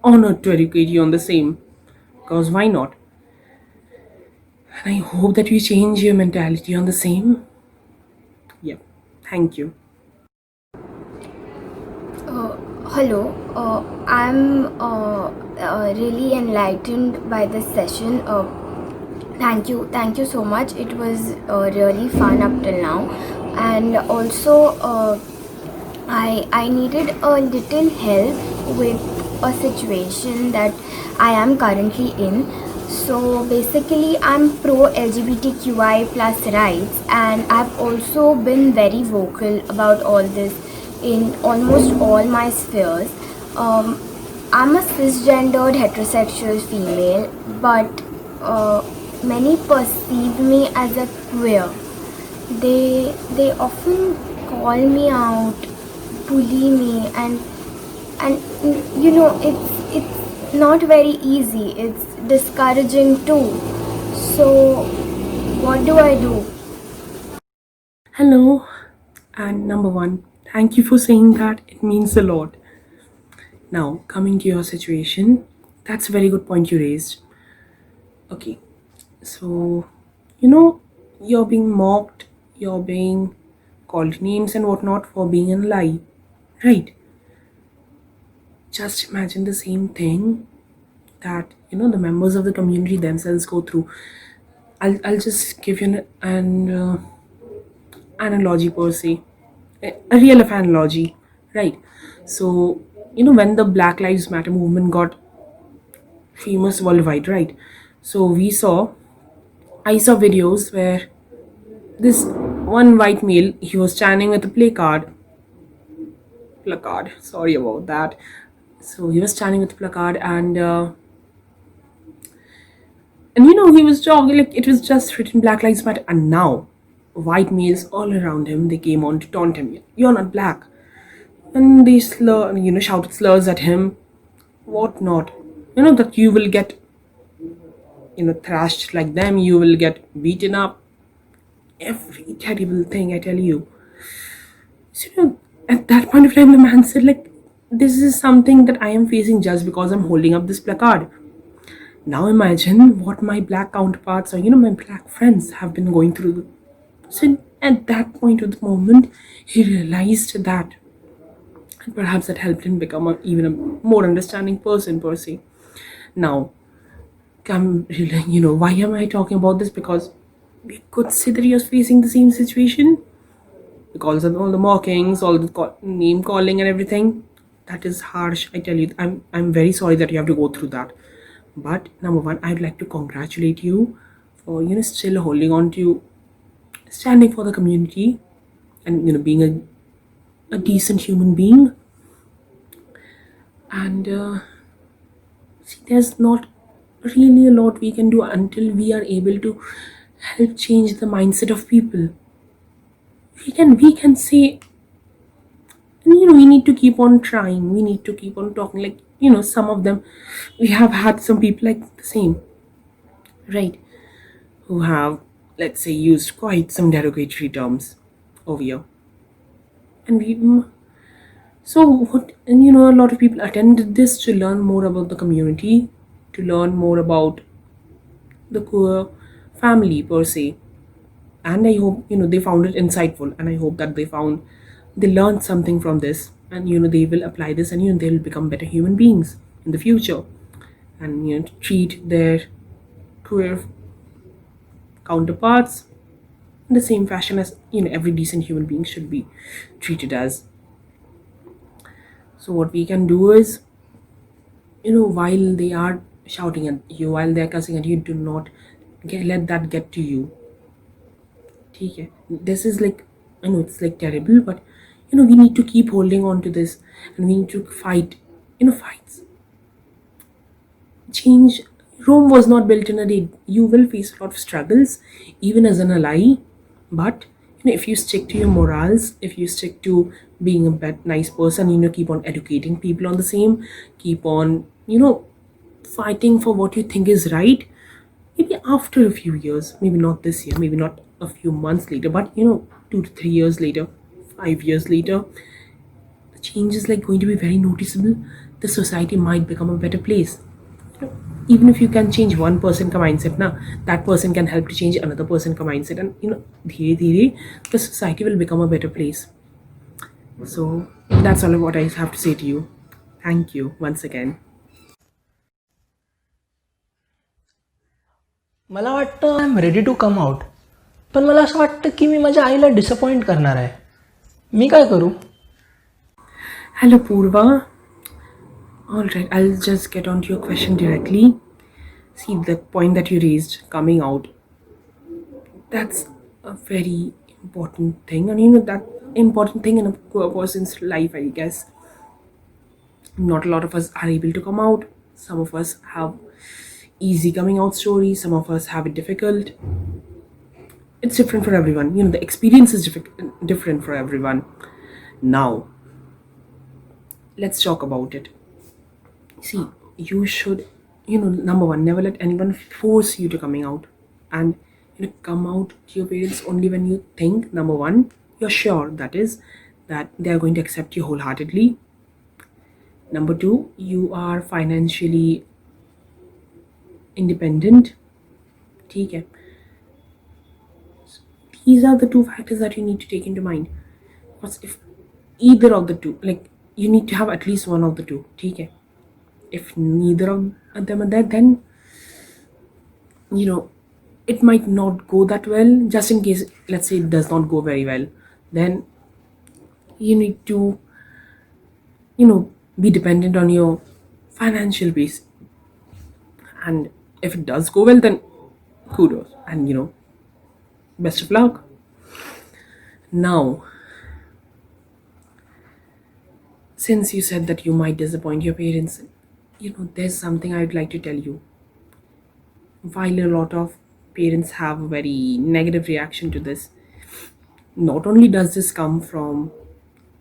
honored to educate you on the same, because why not? And I hope that you change your mentality on the same. Yep. Thank you. Hello, I'm really enlightened by this session. Thank you so much. It was really fun up till now, and also I needed a little help with a situation that I am currently in. So basically, I'm pro LGBTQI plus rights, and I've also been very vocal about all this in almost all my spheres. I'm a cisgendered heterosexual female, but many perceive me as a queer. They often call me out, bully me, and it's not very easy. It's discouraging too. So what do I do? Hello, and number one, Thank you for saying that. It means a lot. Now, coming to your situation, that's a very good point you raised. Okay, so you're being mocked, you're being called names and whatnot for being a lie, right? Just imagine the same thing that the members of the community themselves go through. I'll just give you an analogy per se, a real life analogy, right? So when the Black Lives Matter movement got famous worldwide, right? So I saw videos where this one white male, he was standing with a placard, sorry about that. So he was standing with a placard, and he was talking like it was just written Black Lives Matter. And now white males all around him, they came on to taunt him, you're not black, and they shouted slurs at him, whatnot, that you will get thrashed like them, you will get beaten up, every terrible thing, I tell you. So at that point of time, the man said, like, this is something that I am facing just because I'm holding up this placard. Now imagine what my black counterparts or my black friends have been going through. So at that point of the moment, he realized that, and perhaps that helped him become even a more understanding person per se. Now, why am I talking about this? Because we could say that you're facing the same situation because of all the mockings, all the name calling and everything. That is harsh, I tell you. I'm very sorry that you have to go through that. But number one, I'd like to congratulate you for still holding on to standing for the community and being a decent human being. And see, there's not really a lot we can do until we are able to help change the mindset of people. We can say, we need to keep on trying, we need to keep on talking, like some of them, we have had some people like the same, right, who have, let's say, used quite some derogatory terms over here. And a lot of people attended this to learn more about the community, to learn more about the queer family per se. And I hope they found it insightful, and I hope that they learned something from this, and they will apply this, and they will become better human beings in the future, and treat their queer counterparts in the same fashion as every decent human being should be treated as. So what we can do is, while they are shouting at you, while they are cussing at you, do not let that get to you. Okay, this is like, I know it's like terrible, but we need to keep holding on to this, and we need to fight fights. Change. Rome was not built in a day. You will face a lot of struggles even as an ally, but if you stick to your morals, if you stick to being a nice person, keep on educating people on the same, keep on fighting for what you think is right, maybe after a few years, maybe not this year, maybe not a few months later, but 2 to 3 years later, 5 years later, the change is like going to be very noticeable. The society might become a better place. Even if you can change one person ka mindset, that person can help to change another person ka mindset, and dheere dheere the society will become a better place. So that's all what I have to say to you. Thank you once again. मला वाटतं I am ready to come out, पण मला असं वाटतं की मी माझ्या आईला disappoint करणार आहे. मी काय करू? Hello Purva. Alright, I'll just get on to your question directly. See, the point that you raised, coming out, that's a very important thing, and that important thing in a poor person's life, I guess. Not a lot of us are able to come out. Some of us have easy coming out stories, some of us have it difficult. It's different for everyone. The experience is different for everyone. Now, let's talk about it. See, you should, number one, never let anyone force you to coming out. And come out to your parents only when you think, number one, you're sure, that is, that they are going to accept you wholeheartedly. Number two, you are financially independent. ठीक है. These are the two factors that you need to take into mind. Because if either of the two, like you need to have at least one of the two. ठीक है. If neither of them are there, then it might not go that well. Just in case, let's say it does not go very well, then you need to be dependent on your financial base. And if it does go well, then kudos and best of luck. Now, since you said that you might disappoint your parents, there's something I'd like to tell you. While a lot of parents have a very negative reaction to this, not only does this come from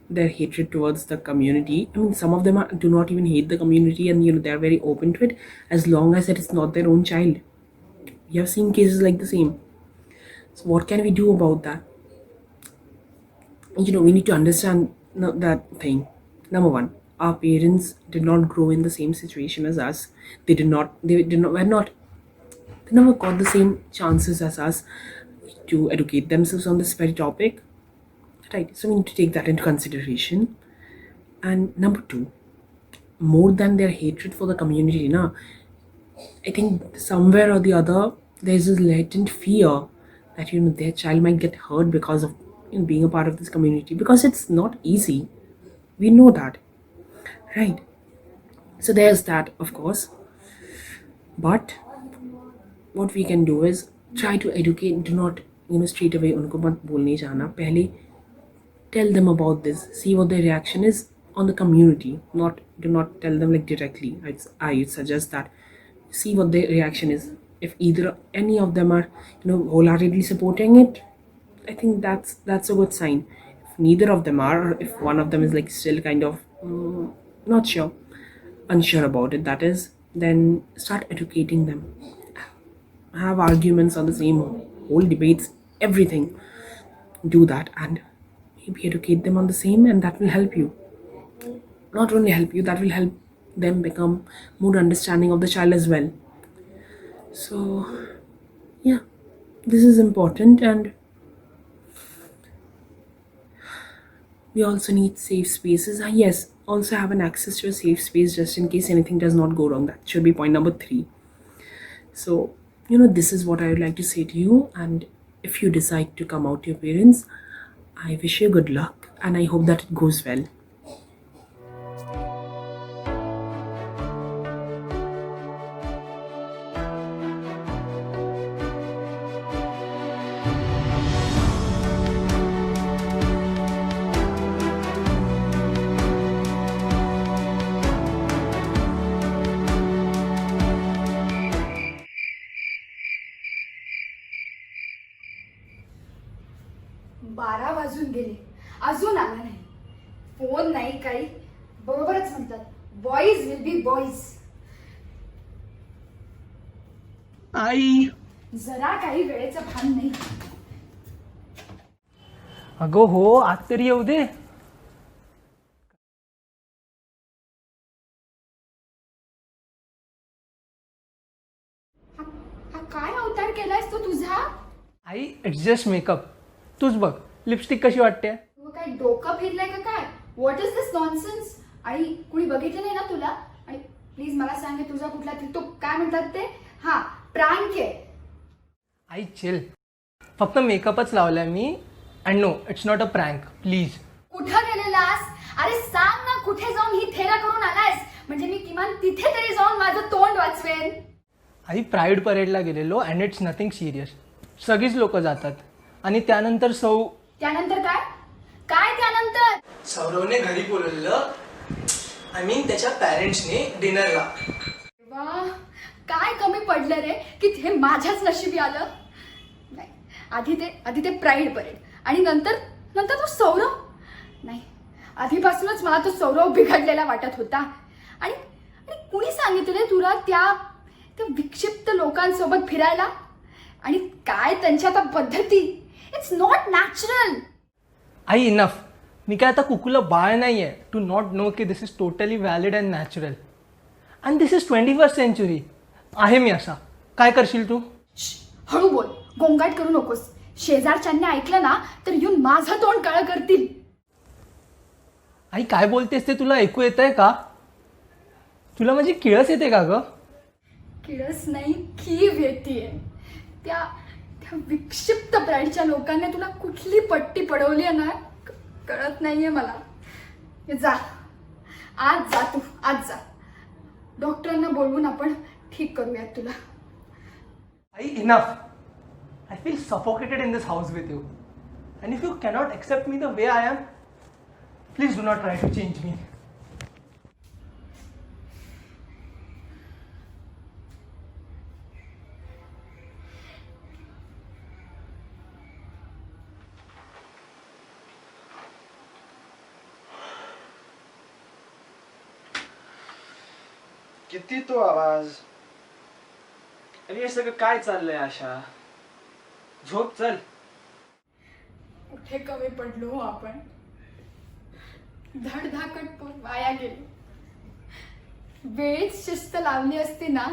their hatred towards the community. I mean, some of them do not even hate the community, and they're very open to it as long as it is not their own child. We have seen cases like the same. So what can we do about that? We need to understand that thing. Number one, our parents did not grow in the same situation as us. They never got the same chances as us to educate themselves on this very topic. Right, so we need to take that into consideration. And number two, more than their hatred for the community, I think somewhere or the other, there's this latent fear that their child might get hurt because of being a part of this community, because it's not easy. We know that, right? So there's that, of course. But what we can do is try to educate. Do not straight away उनको मत बोलने जाना. पहले tell them about this. See what their reaction is on the community. Do not tell them like directly. I suggest that see what their reaction is. If any of them are wholeheartedly supporting it, I think that's a good sign. If neither of them are, or if one of them is like still kind of not sure, unsure about it, that is, then start educating them. Have arguments on the same, whole debates, everything. Do that and maybe educate them on the same, and that will help you. Not only help you, that will help them become more understanding of the child as well. So yeah, this is important, and we also need safe spaces. Yes, also have an access to a safe space just in case anything does not go wrong. That should be point number 3. So this is what I would like to say to you, and if you decide to come out to your parents, I wish you good luck and I hope that it goes well. बारा वाजून गेले, अजून आला नाही. Phone नाही, काही. बरोबरच म्हणतात, बॉईज विल बी बॉईज. आई, जरा काही वेळेचं भान नाही. अगं हो, आज तरी येऊ दे. हा काय अवतार केलायस तू तुझा? आई, इट्स जस्ट मेकअप. तूच बघ, लिपस्टिक कशी वाटते? तू काय डोकं फिरलंय का काय? What is this nonsense? आणि कुणी बघितलं नाही ना तुला? आणि प्लीज मला सांग, तुझा कुठला तो काय म्हणतात ते? हा, प्रँक आहे. आई चिल, फक्त मेकअपच लावलाय मी. And no, it's not a prank. Please. कुठं गेलेलास? अरे सांग ना, कुठे जाऊन ही थेरा करून आलायस? म्हणजे मी किमान तिथे तरी जाऊन माझं तोंड वाचवेन. आई, प्राईड परेडला गेलेलो अँड इट्स नथिंग सिरियस. सगळीच लोक जातात. आणि त्यानंतर त्यानंतर काय? काय त्यानंतर? सौरवने घरी बोलवलं. आय मीन त्याच्या पॅरेंट्सने डिनरला. वा, काय कमी पडलं रे की हे माझ्याच नशिबी आलं. नाही, आधी ते प्राईड परेड आणि नंतर तो सौरव. नाही, आधीपासूनच मला तो सौरव बिघडलेला वाटत होता. आणि कुणी सांगितले तुला त्या विक्षिप्त लोकांसोबत फिरायला? आणि काय त्यांच्या आता पद्धती? It's not natural. I, enough. मी काय आता कुकुलं बाळ नाही आहे टू नॉट नो की this is totally valid and natural. And this is 21st century. आहे मी असा. काय करशील तू? हळू बोल, गोंगाट करू नकोस. शेजारच्यांनी ऐकलं ना तर येऊन माझं तोंड काळं करतील. आई काय बोलतेस ते तुला ऐकू येत आहे का? तुला माझी किळस येते का ग? किळस नाही, कीव येतेय. त्या त्या विक्षिप्त प्राईडच्या लोकांनी तुला कुठली पट्टी पडवली आहे ना कळत नाहीये मला. जा आज जा, तू आज जा. डॉक्टरांना बोलवून आपण ठीक करूयात तुला. आई enough. I feel suffocated in this house with you. And if you cannot accept me the way I am, please do not try to change me. किती तो आवाज. आणि हे सगळं काय चाललंय आशा? झोप चल. कुठे कमी पडलो आपण. धडधाकट पोर वाया गेली. वेळीच शिस्त लावली असती ना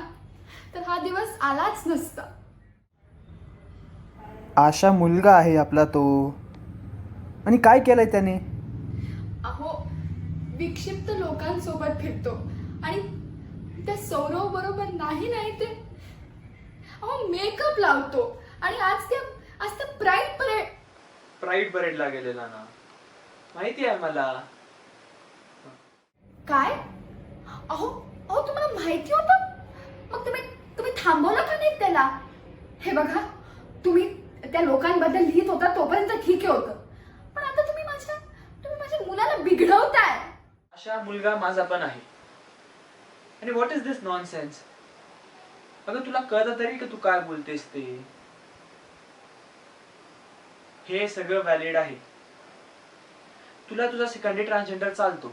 तर हा दिवस आलाच नसता. आशा मुलगा आहे आपला तो. आणि काय केलंय त्याने? अहो विक्षिप्त लोकांसोबत फिरतो आणि त्या सौरव बरोबर नाही ते अहो मेकअप लावतो. आणि आज ते प्राईड परेडला गेलेला ना, माहिती आहे मला. काय? अहो अहो तुम्हाला माहिती होतं? मग तुम्ही थांबवलं का नाही त्याला? हे बघा, तुम्ही त्या लोकांबद्दल लिहित होता तोपर्यंत ठीक होतं, पण आता तुम्ही माझ्या मुलाला बिघडवताय. अशा मुलगा माझा पण आहे. आणि व्हॉट इज दिस नॉनसेन्स? अगं तुला कळतं तरी की तू काय बोलतेस ते? हे सगळं व्हॅलिड आहे. तुला तुझा सेकंडरी ट्रान्सजेंडर चालतो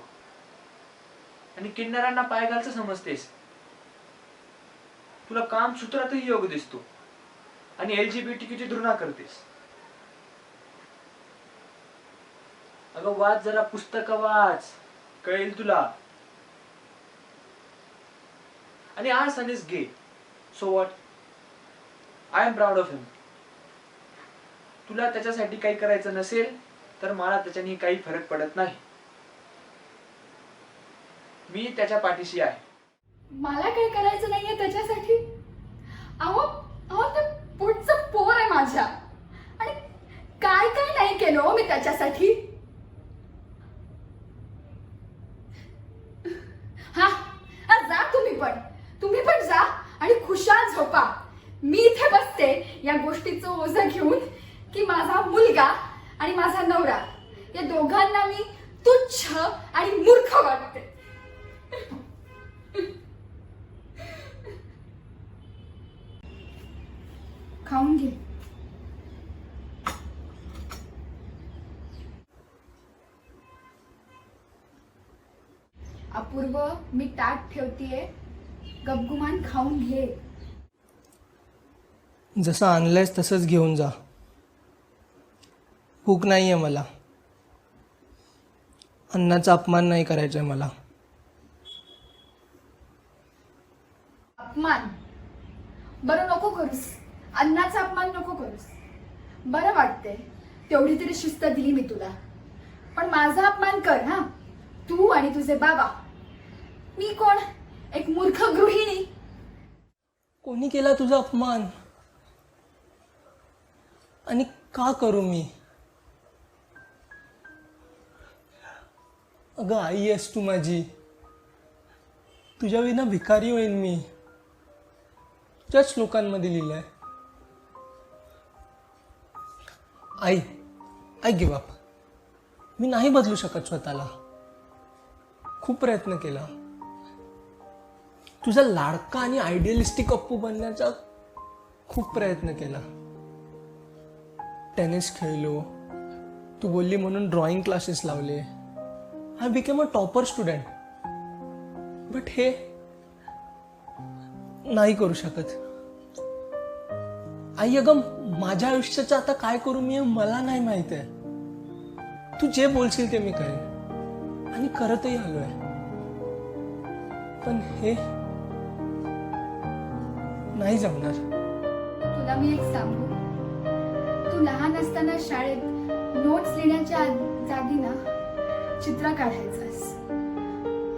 आणि किन्नरांना पाय घालचं समजतेस. तुला काम सूत्रातही योग दिसतो आणि LGBTQ ची धृणा करतेस. अगं वाच जरा, पुस्तक वाच, कळेल तुला. आणि our son is gay, so what? I am proud of him. तुला त्याच्यासाठी काही करायचं नसेल तर मला त्याच्याने काही फरक पडत नाही. मी त्याच्या पाठीशी आहे. मला काही करायचं नाहीये त्याच्यासाठी. अहो ते पुढचं पोर आहे माझ्या. आणि काय नाही केलं मी त्याच्यासाठी. हा जा तुम्ही पण जा आणि खुशाल झोपा. मी इथे बसते या गोष्टीचं ओझं घेऊन की माझा मुलगा आणि माझा नवरा या दोघांना मी तुच्छ आणि मूर्ख वाटते. खाऊन घे. अपूर्व, मी ताट ठेवतीये, गपगुमान खाऊन घे. जसं आणलंयस तसंच घेऊन जा. भूक नाही आहे मला. अन्नाचा अपमान नाही करायचा आहे मला. अपमान? बरं नको करूस. अन्नाचा अपमान नको करूस. बरं वाटते, तेवढी तरी शिस्त दिली मी तुला. पण माझा अपमान कर हा. तू आणि तुझे बाबा. मी कोण? एक मूर्ख गृहिणी. कोणी केला तुझा अपमान? आणि का करू मी? अगं आई आहेस तू माझी. तुझ्या विना भिकारी होईन मी. तुझ्याच लोकांमध्ये लिहिलंय. आई गिव्ह अप. मी नाही बदलू शकत स्वतःला. खूप प्रयत्न केला. तुझा लाडका आणि आयडियलिस्टिक अप्पू बनण्याचा खूप प्रयत्न केला. टेनिस खेळलो. तू बोलली म्हणून ड्रॉइंग क्लासेस लावले. I became a topper student. But हे नाही करू शकत. आई अगं माझ्या आयुष्याचं आता काय करू मी मला नाही माहित आहे. तू जे बोलशील ते मी करेन आणि करतही आलोय. पण हे नाही जमणार. तुला मी एक सांगू, तू लहान असताना शाळेत नोट्स लिहिण्याच्या जागी ना चित्र काढायचंस.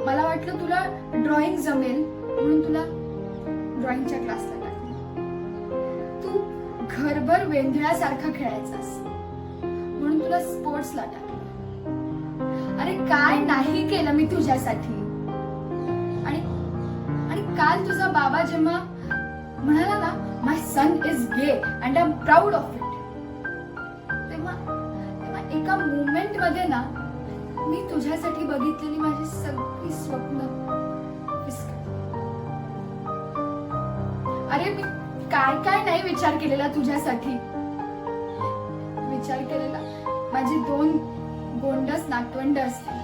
मला वाटलं तुला ड्रॉइंग जमेल म्हणून तुला ड्रॉइंगच्या क्लासला टाकलं. तू घरभर वेंधळ्यासारखा खेळायचास म्हणून तुला स्पोर्ट्सला टाकलं. अरे काय नाही केलं मी तुझ्यासाठी. आणि आणि काल तुझा बाबा जेव्हा म्हणाला ना, my son is gay and I am proud of it, तेव्हा एका मोमेंट मध्ये ना मी तुझ्यासाठी बघितलेली माझी सगळी स्वप्न विस्कटली. अरे मी काय काय नाही विचार केलेला तुझ्यासाठी. विचार केलेला माझी 2 गोंडस नातवंड असतील,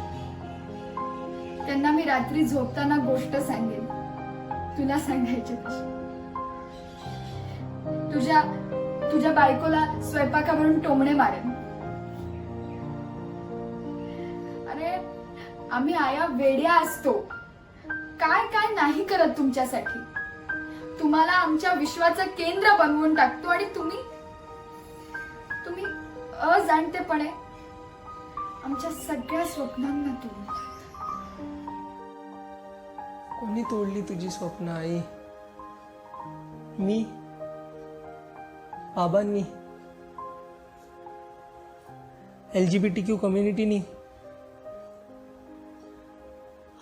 त्यांना मी रात्री झोपताना गोष्ट सांगेन तुला सांगायची तशी. तुझ्या बायकोला स्वयंपाकावरून टोमणे मारेन. अरे आम्ही आया वेड्या असतो, काय काय नाही करत तुमच्यासाठी. तुम्हाला आमच्या विश्वाचं केंद्र बनवून टाकतो आणि तुम्ही अजाणतेपणे आमच्या सगळ्या स्वप्नांना तोडता. कोणी तोडली तुझी स्वप्न आई? मी? बाबांनी? LGBTQ कम्युनिटीनी?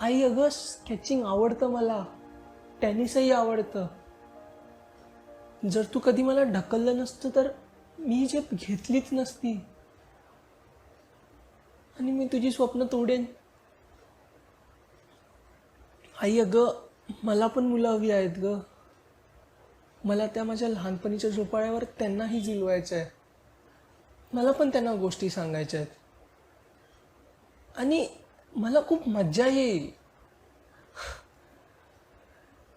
आई अगं स्केचिंग आवडतं मला, टेनिसही आवडतं. जर तू कधी मला ढकललं नसतं तर मी जे घेतलीच नसती. आणि मी तुझी स्वप्न तोडेन. आई अगं मला पण मुलं हवी आहेत ग. मला त्या माझ्या लहानपणीच्या झोपाळ्यावर त्यांनाही झुलवायचं आहे. मला पण त्यांना गोष्टी सांगायच्या आहेत आणि मला खूप मज्जा येईल.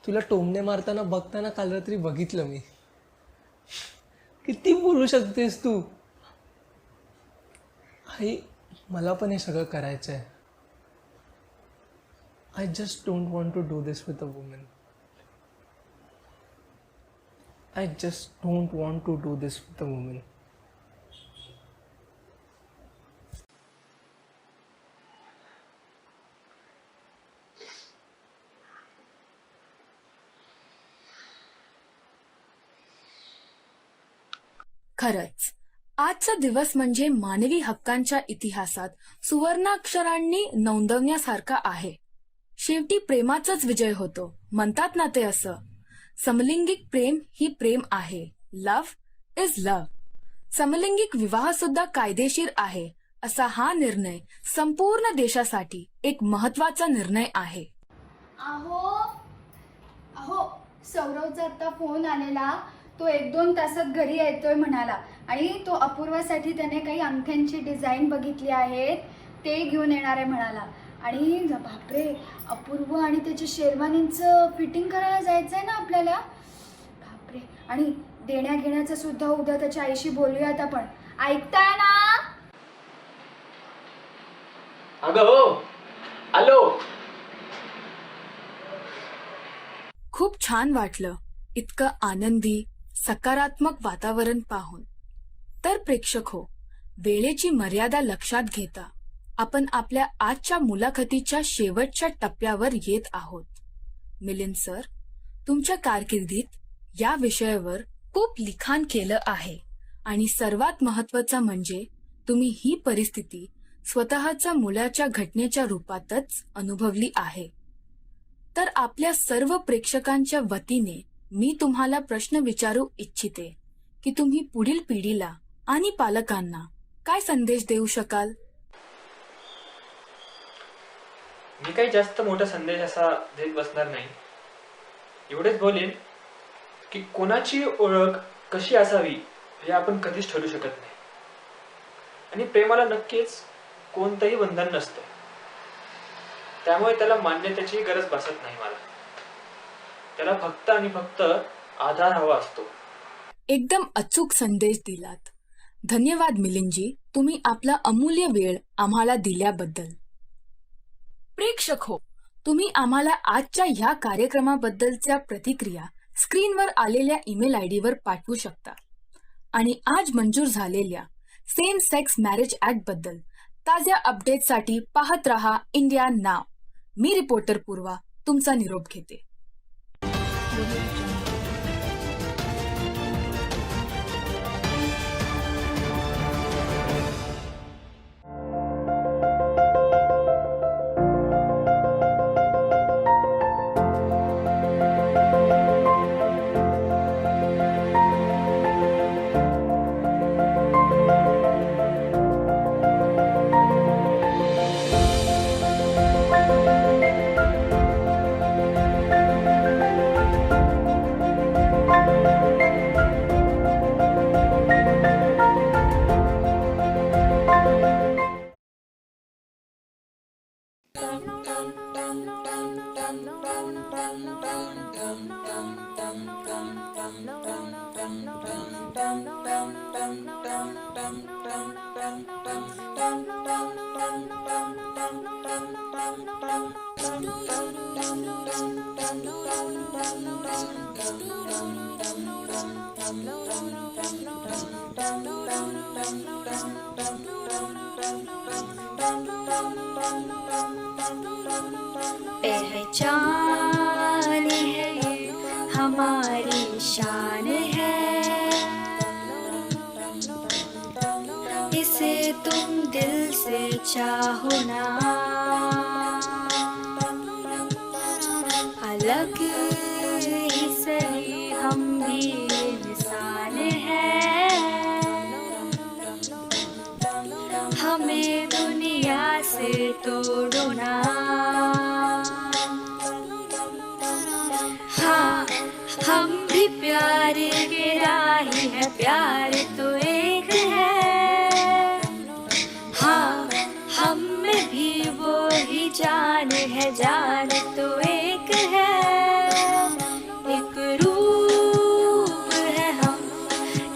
तुला टोमणे मारताना बघताना काल रात्री बघितलं मी. किती बोलू शकतेस तू आई. मला पण हे सगळं करायचं आहे. I just don't want to do this with a woman. I just don't want to do this with a woman. खरंच आजचा दिवस म्हणजे मानवी हक्कांच्या इतिहासात सुवर्णाक्षरांनी नोंदवण्यासारखा आहे. शेवटी प्रेमाचाच विजय होतो म्हणतात ना ते असं. समलिंगिक प्रेम ही प्रेम आहे. Love is love. समलिंगिक विवाह सुद्धा कायदेशीर आहे असा हा निर्णय संपूर्ण देशासाठी एक महत्वाचा निर्णय आहे. अहो सौरवचा आता फोन आलेला. तो 1-2 तासात घरी येतोय म्हणाला आणि तो अपूर्वासाठी त्याने काही अंगठ्यांची डिझाईन बघितली आहेत ते घेऊन येणार आहे म्हणाला. आणि बापरे, अपूर्व आणि त्याच्या शेरवानींचं फिटिंग करायला जायचं आहे ना आपल्याला. बापरे, आणि देण्या घेण्याचं सुद्धा उद्या त्याच्या आईशी बोलूयात आपण. ऐकताय ना? अगं हो, आलो. खूप छान वाटलं इतकं आनंदी सकारात्मक वातावरण पाहून. तर प्रेक्षक हो, वेळेची मर्यादा लक्षात घेता आपण आपल्या आजच्या मुलाखतीच्या शेवटच्या टप्प्यावर येत आहोत. मिलिंद सर, तुमच्या कारकिर्दीत या विषयावर खूप लिखाण केलं आहे आणि सर्वात महत्त्वाचं म्हणजे तुम्ही ही परिस्थिती स्वतःच्या मुलाच्या घटनेच्या रूपातच अनुभवली आहे. तर आपल्या सर्व प्रेक्षकांच्या वतीने मी तुम्हाला प्रश्न विचारू इच्छिते की तुम्ही पुढील पिढीला आणि पालकांना काय संदेश देऊ शकाल? मी काही जास्त मोठा संदेश असा देत बसणार नाही. एवढेच बोलेन की कोणाची ओळख कशी असावी हे आपण कधीच ठरवू शकत नाही. आणि प्रेमाला नक्कीच कोणतंही बंधन नसतं. त्यामुळे त्याला मान्यतेची गरज भासत नाही मला. त्याला फक्त आणि फक्त आधार हवा असतो. एकदम अचूक संदेश दिलात. धन्यवाद मिलिंदजी, तुम्ही आपला अमूल्य वेळ आम्हाला दिल्याबद्दल. प्रेक्षक हो, तुम्ही आम्हाला आजच्या ह्या कार्यक्रमाबद्दलच्या प्रतिक्रिया स्क्रीनवर आलेल्या ईमेल ID वर पाठवू शकता. आणि आज मंजूर झालेल्या सेम सेक्स मॅरेज ऍक्ट बद्दल ताज्या अपडेटसाठी पाहत रहा इंडिया नाव. मी रिपोर्टर पूर्वा तुमचा निरोप घेते. पहचान है हमारी शान है, इसे तुम दिल से चाहो ना, अलग ही सही हम भी इंसान है, हमें दुनिया से तोड़ो ना. हाँ, हम भी प्यार के राही है, प्यार तो एक है. हाँ, हम में भी वो ही जान है, जान तो एक है. एक रूप है हम,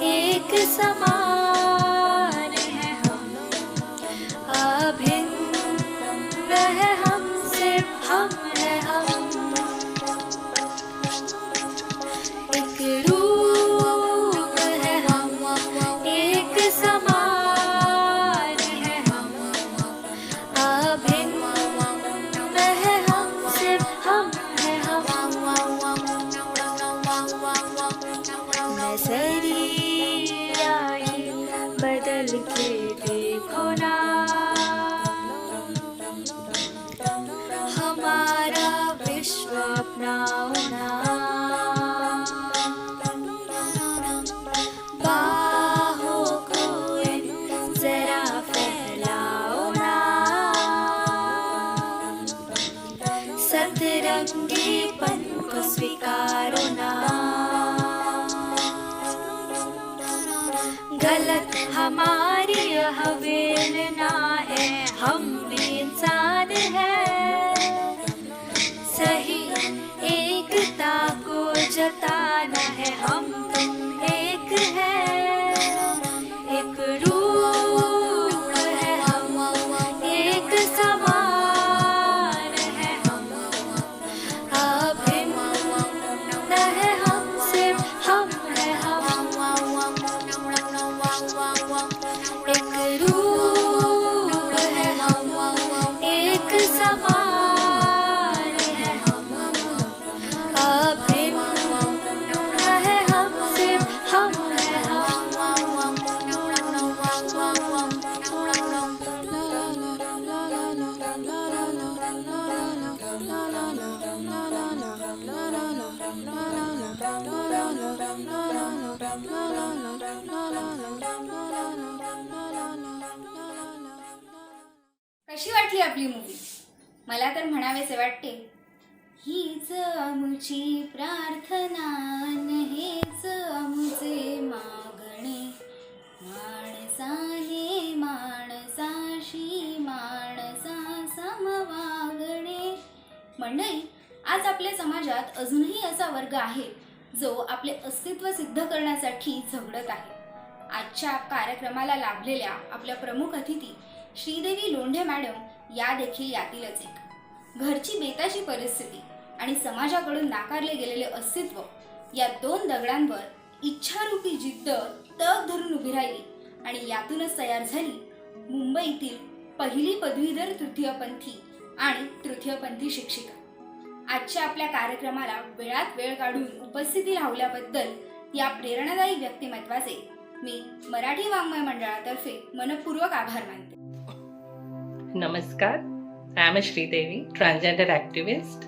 एक समान है हम, अभिन्न है हम, सिर्फ हम है हम. एक रूप है हम, एक समान है हम, अभिन्न है हम, सिर्फ हम है हम. नजरिया बदल के देखो ना, हमारा विश्व अपनाओ ना. बाहों को जरा फैलाओ ना, सतरंगीपन को स्वीकारो ना. गलत हमारी यह वेलना है, हम भी इंसान है, सही एकता को जताना है, हम तुम एक है. एक रूप है हम, एक समान है हम, अभिन्न है हम, सिर्फ हम है हम. एक रूप है हम, एक समान है हम, अभिन्न है हम, सिर्फ हम है हम. कशी वाटली आपली मूवी? मला तर म्हणावेसे वाटते, हीच आमची प्रार्थना न हेच आमचे मागणे, माणसाने माणसाशी माणसा समवागणे. मंडळी, आज आपल्या समाजात अजूनही असा वर्ग आहे जो आपले अस्तित्व सिद्ध करण्यासाठी झगडत आहे. आजच्या कार्यक्रमाला लाभलेल्या आपल्या प्रमुख अतिथी श्रीदेवी लोंढे मॅडम या देखील यातीलच एक. घरची बेताची परिस्थिती आणि समाजाकडून नाकारले गेलेले अस्तित्व या दोन दगडांवर इच्छारूपी जिद्द तग धरून उभी राहिली आणि यातूनच तयार झाली मुंबईतील पहिली पदवीधर तृतीयपंथी आणि तृतीयपंथी शिक्षिका. आजच्या आपल्या कार्यक्रमाला वेळात वेळ काढून उपस्थिती लावल्याबद्दल या प्रेरणादायी व्यक्तिमत्वाचे मी मराठी वाङ्मय मंडळातर्फे मनपूर्वक आभार मानते. नमस्कार, I am Sridevi, transgender activist.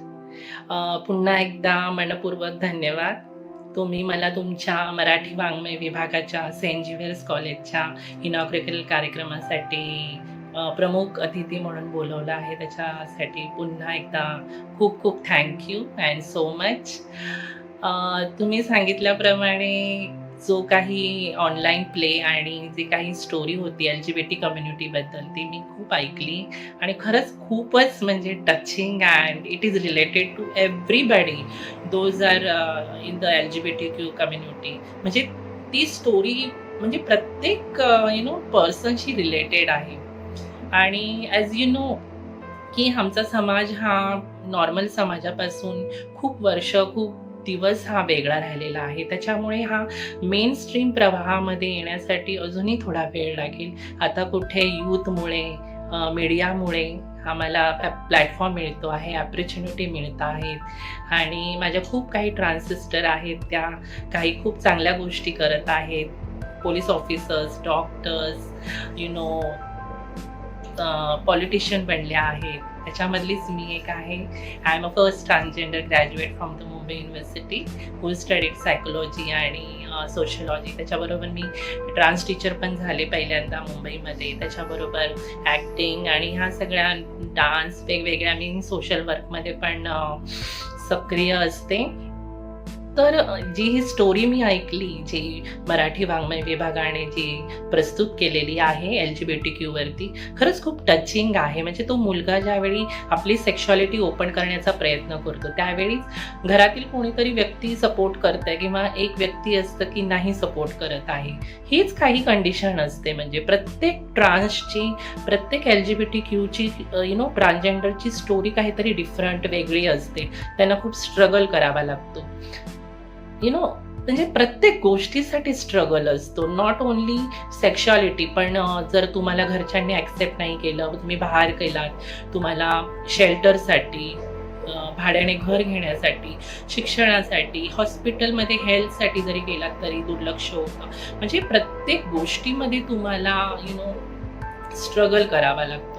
पुन्हा एकदा मनपूर्वक धन्यवाद. तुम्ही मला तुमच्या मराठी वाङ्मय विभागाच्या सेंट झेवियर्स कॉलेजच्या इनॉग्रेशन कार्यक्रमासाठी प्रमुख अतिथी म्हणून बोलवलं आहे. त्याच्यासाठी पुन्हा एकदा खूप खूप थँक्यू अँड सो मच. तुम्ही सांगितल्याप्रमाणे जो काही ऑनलाईन प्ले आणि जी काही स्टोरी होती LGBT कम्युनिटीबद्दल ती मी खूप ऐकली आणि खरंच खूपच म्हणजे touching and it is related to everybody those are in the LGBTQ community. म्हणजे ती स्टोरी म्हणजे प्रत्येक पर्सनशी रिलेटेड आहे. आणि ॲज यू नो की आमचा समाज हा नॉर्मल समाजापासून खूप दिवस हा वेगळा राहिलेला आहे. त्याच्यामुळे हा मेन स्ट्रीम प्रवाहामध्ये येण्यासाठी अजूनही थोडा वेळ लागेल. आता कुठे यूथमुळे मीडियामुळे आम्हाला प्लॅटफॉर्म मिळतो आहे, ॲपॉर्च्युनिटी मिळत आहेत आणि माझ्या खूप काही ट्रान्स सिस्टर आहेत, त्या काही खूप चांगल्या गोष्टी करत आहेत. पोलीस ऑफिसर्स, डॉक्टर्स, पॉलिटिशियन बनल्या आहेत. त्याच्यामधलीच मी एक आहे. I am a first transgender graduate from the Mumbai university who studied psychology आणि सोशियोलॉजी. त्याच्याबरोबर मी ट्रान्स टीचर पण झाले पहिल्यांदा मुंबईमध्ये. त्याच्याबरोबर ॲक्टिंग आणि ह्या सगळ्या डान्स वेगवेगळ्या मी सोशल वर्कमध्ये पण सक्रिय असते. तर जी ही स्टोरी मी ऐकली, जी मराठी वाङ्मय विभागाने जी प्रस्तुत केलेली आहे LGBTQवरती, खरंच खूप टचिंग आहे. म्हणजे तो मुलगा ज्यावेळी आपली सेक्शुअलिटी ओपन करण्याचा प्रयत्न करतो त्यावेळीच घरातील कोणीतरी व्यक्ती सपोर्ट करत आहे किंवा एक व्यक्ती असतं की नाही सपोर्ट करत आहे. हीच काही कंडिशन असते. म्हणजे प्रत्येक ट्रान्सची, प्रत्येक LGBTQची ट्रान्सजेंडरची स्टोरी काहीतरी डिफरंट वेगळी असते. त्यांना खूप स्ट्रगल करावा लागतो. म्हणजे प्रत्येक गोष्टीसाठी स्ट्रगल असतो. नॉट ओन्ली सेक्शुअलिटी, पण जर तुम्हाला घरच्यांनी ॲक्सेप्ट नाही केलं, तुम्ही बाहेर गेलात, तुम्हाला शेल्टरसाठी, भाड्याने घर घेण्यासाठी, शिक्षणासाठी, हॉस्पिटलमध्ये हेल्थसाठी जरी गेलात तरी दुर्लक्ष होतं. म्हणजे प्रत्येक गोष्टीमध्ये तुम्हाला स्ट्रगल करावा लागतो.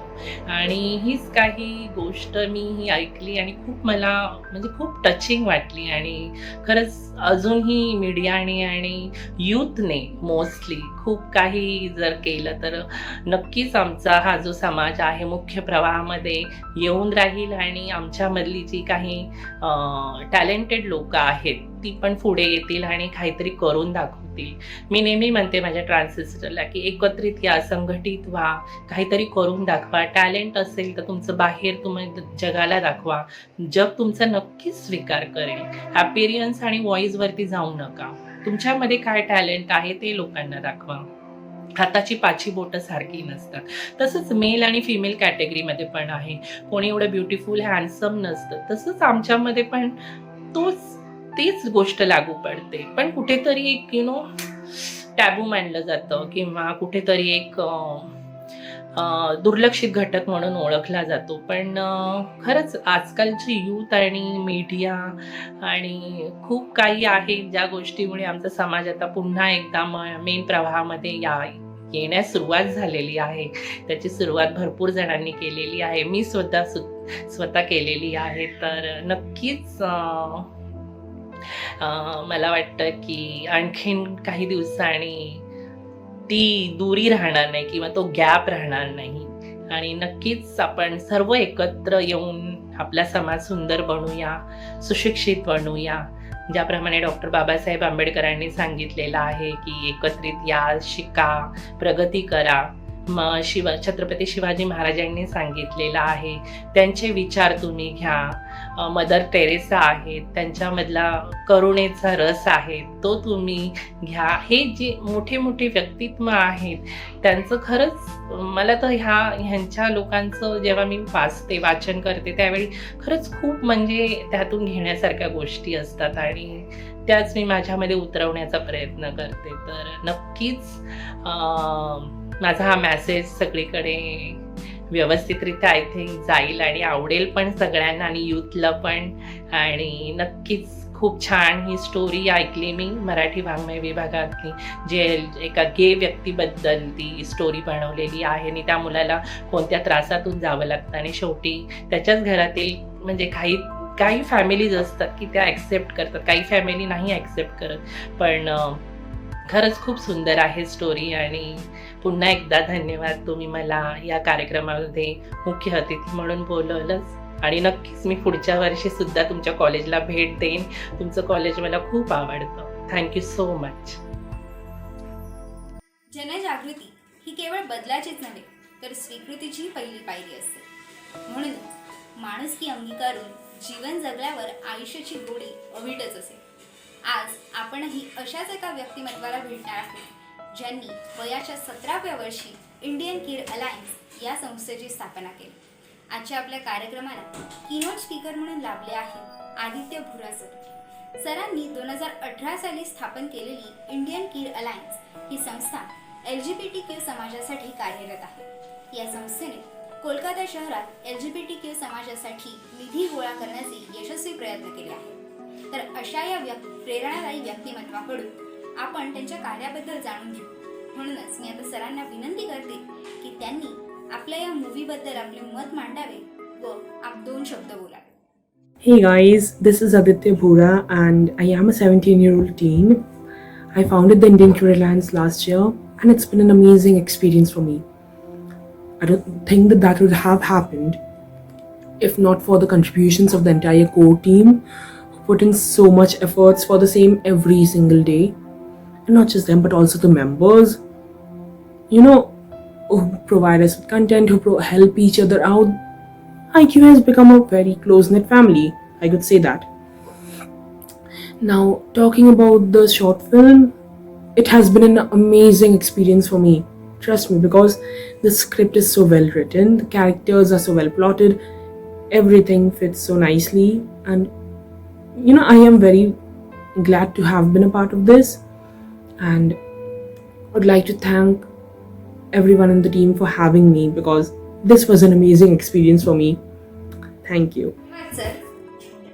आणि हीच काही गोष्ट मी ही ऐकली आणि खूप मला म्हणजे खूप टचिंग वाटली. आणि खरंच अजूनही मीडियाने आणि यूथने मोस्टली खूप काही जर केलं तर नक्कीच आमचा हा जो समाज आहे मुख्य प्रवाहामध्ये येऊन राहील आणि आमच्यामधली जी काही टॅलेंटेड लोकं आहेत ती पण पुढे येतील आणि काहीतरी करून दाखवतील. मी नेहमी म्हणते माझ्या ट्रान्सिस्टरला की एकत्रित या, संघटित व्हा, काहीतरी करून दाखवा. टॅलेंट असेल तर तुमचं बाहेर तुम्ही जगाला दाखवा. जग तुमचा नक्कीच स्वीकार करेल. अपीरियन्स आणि व्हॉइसवरती जाऊ नका. तुमच्यामध्ये काय टॅलेंट आहे ते लोकांना दाखवा. हाताची पाची बोटं सारखी नसतात. तसंच मेल आणि फिमेल कॅटेगरीमध्ये पण आहे. कोणी एवढं ब्युटिफुल हँडसम नसतं. तसंच आमच्यामध्ये पण तीच गोष्ट लागू पडते. पण कुठेतरी एक टॅबू मानलं जातं किंवा कुठेतरी एक दुर्लक्षित घटक म्हणून ओळखला जातो. पण खरंच आजकालची यूथ आणि मीडिया आणि खूप काही आहे ज्या गोष्टीमुळे आमचा समाज आता पुन्हा एकदा मेन प्रवाहामध्ये येण्यास सुरुवात झालेली आहे. त्याची सुरुवात भरपूर जणांनी केलेली आहे. मी स्वतः केलेली आहे. तर नक्कीच मला वाटतं की आणखीन काही दिवसांनी ती दुरी राहणार नाही किंवा तो गॅप राहणार नाही. आणि नक्कीच आपण सर्व एकत्र येऊन आपला समाज सुंदर बनवूया, सुशिक्षित बनवूया. ज्याप्रमाणे डॉक्टर बाबासाहेब आंबेडकरांनी सांगितलेलं आहे की एकत्रित या, शिका, प्रगती करा. छत्रपती शिवाजी महाराजांनी सांगितलेलं आहे. त्यांचे विचार तुम्ही घ्या. मदर टेरेसा आहेत, त्यांच्यामधला करुणेचा रस आहे तो तुम्ही घ्या. हे जे मोठे मोठे व्यक्तित्व आहेत त्यांचं खरंच मला तर ह्यांच्या लोकांचं जेव्हा मी वाचन करते त्यावेळी खरंच खूप म्हणजे त्यातून घेण्यासारख्या गोष्टी असतात आणि त्याच मी माझ्यामध्ये उतरवण्याचा प्रयत्न करते. तर नक्कीच माझा हा मेसेज सगळीकडे व्यवस्थितरित्या आय थिंक जाईल आणि आवडेल पण सगळ्यांना आणि यूथला पण. आणि नक्कीच खूप छान ही स्टोरी ऐकली मी मराठी वाङ्मय विभागातली, जे एका गे व्यक्तीबद्दल ती स्टोरी बनवलेली आहे आणि त्या मुलाला कोणत्या त्रासातून जावं लागतं आणि शेवटी त्याच्याच घरातील म्हणजे काही फॅमिलीज असतात की त्या ॲक्सेप्ट करतात, काही फॅमिली नाही ॲक्सेप्ट करत. पण खरंच खूप सुंदर आहे स्टोरी. आणि पुन्हा एकदा धन्यवाद, तुम्ही मला या कार्यक्रमामध्ये मुख्य अतिथी म्हणून बोलवलंच. आणि नक्कीच मी पुढच्या वर्षी सुद्धा तुमच्या कॉलेजला भेट देईन. तुमचं कॉलेज मला खूप आवडतं. Thank you so much. जनजागृती ही केवळ बदलाचीच नव्हे तर स्वीकृतीची पहिली पायरी असते. म्हणूनच माणुसकी अंगीकारून जीवन जगल्यावर आयुष्याची गोडी अवीटच असेल. आज आपणही अशाच एका व्यक्तिमत्वाला भेटणार आहोत ज्यांनी वयाच्या 17व्या वर्षी इंडियन किड अलायन्स या संस्थेची स्थापना केली. आजच्या आपल्या कार्यक्रमाला कीनोट स्पीकर म्हणून लाभले आहेत आदित्य भुरा सर. सरांनी 2018 साली स्थापन केलेली इंडियन किड अलायन्स ही संस्था LGBTQ समाजासाठी कार्यरत आहे. या संस्थेने कोलकाता शहरात LGBTQ समाजासाठी निधी गोळा करण्याचे यशस्वी प्रयत्न केले आहेत. तर अशा या प्रेरणादायी व्यक्तिमत्वाकडून आपण त्यांच्या कार्याबद्दल जाणून घेऊ. म्हणूनच मी आता सरांना विनंती करते की त्यांनी आपल्या या मूवीबद्दल आपले मत मांडावे व आप 2 शब्द बोलावे. Hey guys, this is Aditya Bhura and I am a 17-year-old teen. I founded the Indian Queer Alliance last year and it's been an amazing experience for me. I don't think that would have happened if not for the contributions of the entire core team who put in so much efforts for the same every single day. And not just them but also the members, who provide us with content, who help each other out. IQ has become a very close-knit family, I could say that. Now, talking about the short film, it has been an amazing experience for me. Trust me, because the script is so well written, the characters are so well plotted, everything fits so nicely, and I am very glad to have been a part of this, and I would like to thank everyone in the team for having me because this was an amazing experience for me. Thank you. Sir,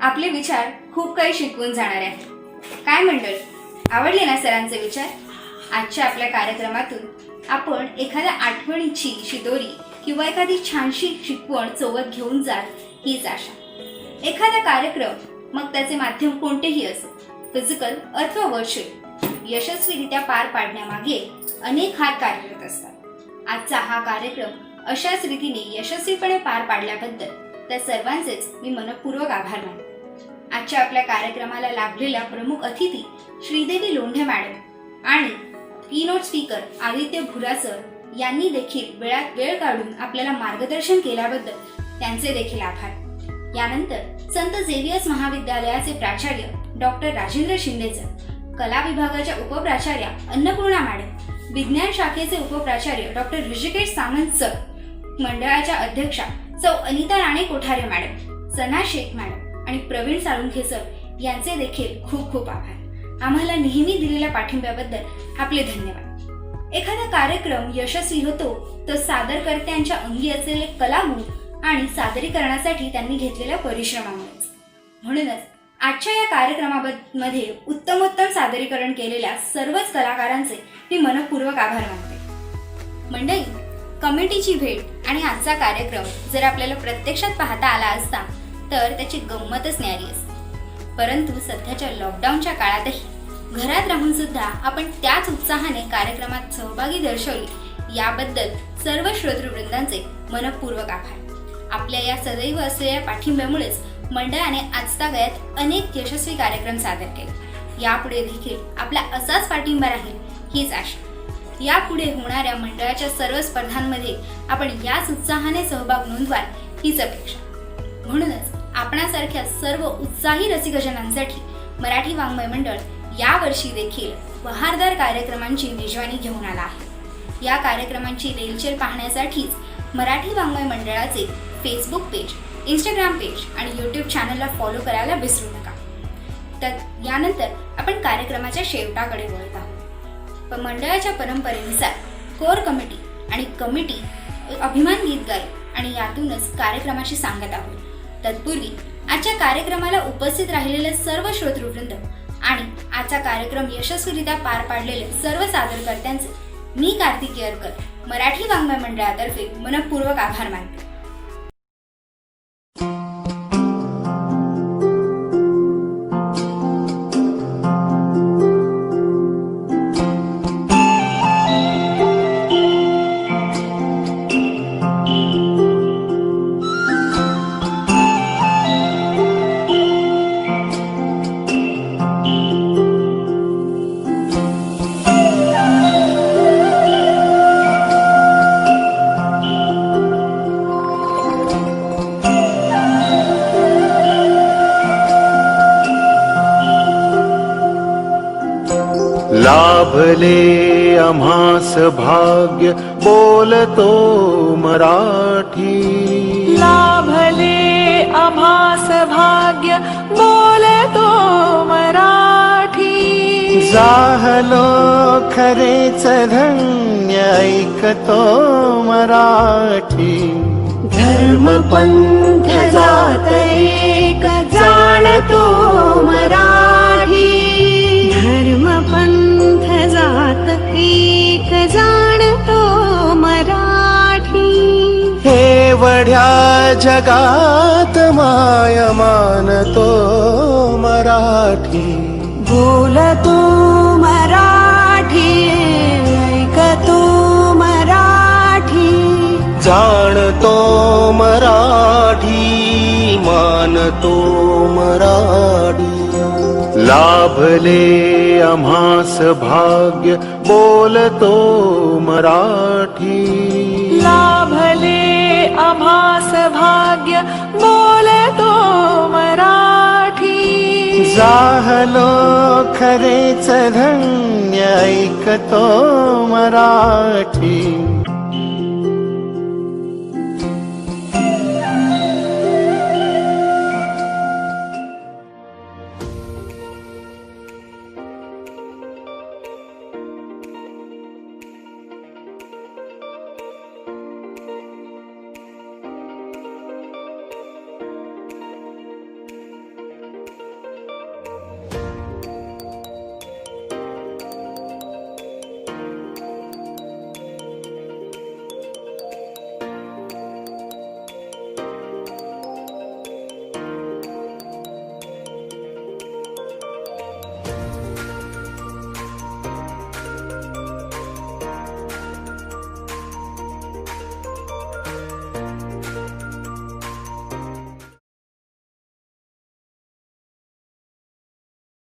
आपले विचार खूप काही शिकवून जाणार आहेत. काय मंडळी, आवडले ना सरांचे विचार? आजच्या आपल्या कार्यक्रमातून आपण एखाद्या आठवणीची शिदोरी किंवा एखादी छानशी शिकवण सोबत घेऊन जाल हीच आशा. एखादा कार्यक्रम मग त्याचे माध्यम कोणतेही असो, फिजिकल अथवा व्हर्च्युअल, यशस्वीरित्या पार पाडण्यामागे अनेक हात कार्यरत असतात. आजचा हा कार्यक्रम अशाच रीतीने यशस्वीपणे पार पाडल्याबद्दल त्या सर्वांचेच मी मनपूर्वक आभार मानते. आजच्या आपल्या कार्यक्रमाला लाभलेल्या प्रमुख अतिथी श्रीदेवी लोंढे मॅडम आणि कीनोट स्पीकर आदित्य भुरा सर यांनी देखील वेळात वेळ काढून आपल्याला मार्गदर्शन केल्याबद्दल त्यांचे देखील आभार. यानंतर संत झेवियर्स महाविद्यालयाचे प्राचार्य डॉक्टर राजेंद्र शिंदे सर, कला विभागाच्या उपप्राचार्या अन्नपूर्णा मॅडम, विज्ञान शाखेचे उपप्राचार्य डॉक्टर ऋषिकेश सामंत सर, मंडळाच्या अध्यक्षा सौ अनिता राणे कोठारे मॅडम, सना शेख मॅडम आणि प्रवीण साळुंखे सर यांचे देखील खूप खूप आभार. आम्हाला नेहमी दिलेल्या पाठिंब्याबद्दल आपले धन्यवाद. एखादा कार्यक्रम यशस्वी होतो तर सादरकर्त्यांच्या अंगी असलेले कलागुण आणि सादरीकरणासाठी त्यांनी घेतलेल्या परिश्रमामुळेच. म्हणूनच आजच्या या कार्यक्रमामध्ये उत्तमोत्तम सादरीकरण केलेल्या सर्वच कलाकारांचे मी मनपूर्वक आभार मानते. मंडळी, कमिटीची भेट आणि आजचा कार्यक्रम जर आपल्याला प्रत्यक्षात पाहता आला असता तर त्याची गंमतच न्यारी असते. परंतु सध्याच्या लॉकडाऊनच्या काळातही घरात राहून सुद्धा आपण त्याच उत्साहाने कार्यक्रमात सहभागी दर्शवली याबद्दल सर्व श्रोतृवृंदांचे मनपूर्वक आभार. आपल्या या सदैव असलेल्या पाठिंब्यामुळेच मंडळाने आजतागायत अनेक यशस्वी कार्यक्रम सादर केले. यापुढे देखील आपला असाच पाठिंबा राहील हीच आशा. यापुढे होणाऱ्या मंडळाच्या सर्व स्पर्धांमध्ये आपण याच उत्साहाने सहभाग नोंदवाल हीच अपेक्षा. म्हणूनच आपणासारख्या सर्व उत्साही रसिकजनांसाठी मराठी वाङ्मय मंडळ यावर्षी देखील बहारदार कार्यक्रमांची मेजवानी घेऊन आला आहे. या कार्यक्रमांची रेलचेल पाहण्यासाठीच मराठी वाङ्मय मंडळाचे फेसबुक पेज, इंस्टाग्राम पेज आणि यूट्यूब चॅनलला फॉलो करायला विसरू नका. तर यानंतर आपण कार्यक्रमाच्या शेवटाकडे वळत आहोत. पण मंडळाच्या परंपरेनुसार कोर कमिटी आणि कमिटी अभिमान गीत गाईल आणि यातूनच कार्यक्रमाची सांगत आहोत. तत्पूर्वी आजच्या कार्यक्रमाला उपस्थित राहिलेले सर्व श्रोतृवृंद आणि आजचा कार्यक्रम यशस्वीरित्या पार पाडलेले सर्व सादरकर्त्यांचे मी कार्तिकी केअरकर मराठी वाङ्मय मंडळातर्फे मनपूर्वक आभार मानते. लाभले आम्हास भाग्य बोलतो मराठी. लाभले आम्हास भाग्य बोलतो मराठी. जाहलो खरेच धन्य ऐकतो मराठी. धर्म पंथ जात एक जाणतो मराठी. धर्म पंथ जात एक जाणतो मराठी. एवढ्या जगात माय मानतो मराठी. बोलतो मराठी, ऐकतो मराठी. जाणतो मराठी, मानतो मराठी. लाभले आम्हास भाग्य बोलतो मराठी. लाभले आम्हास भाग्य बोलतो मराठी. जाहलो खरेच धन्य ऐकतो मराठी.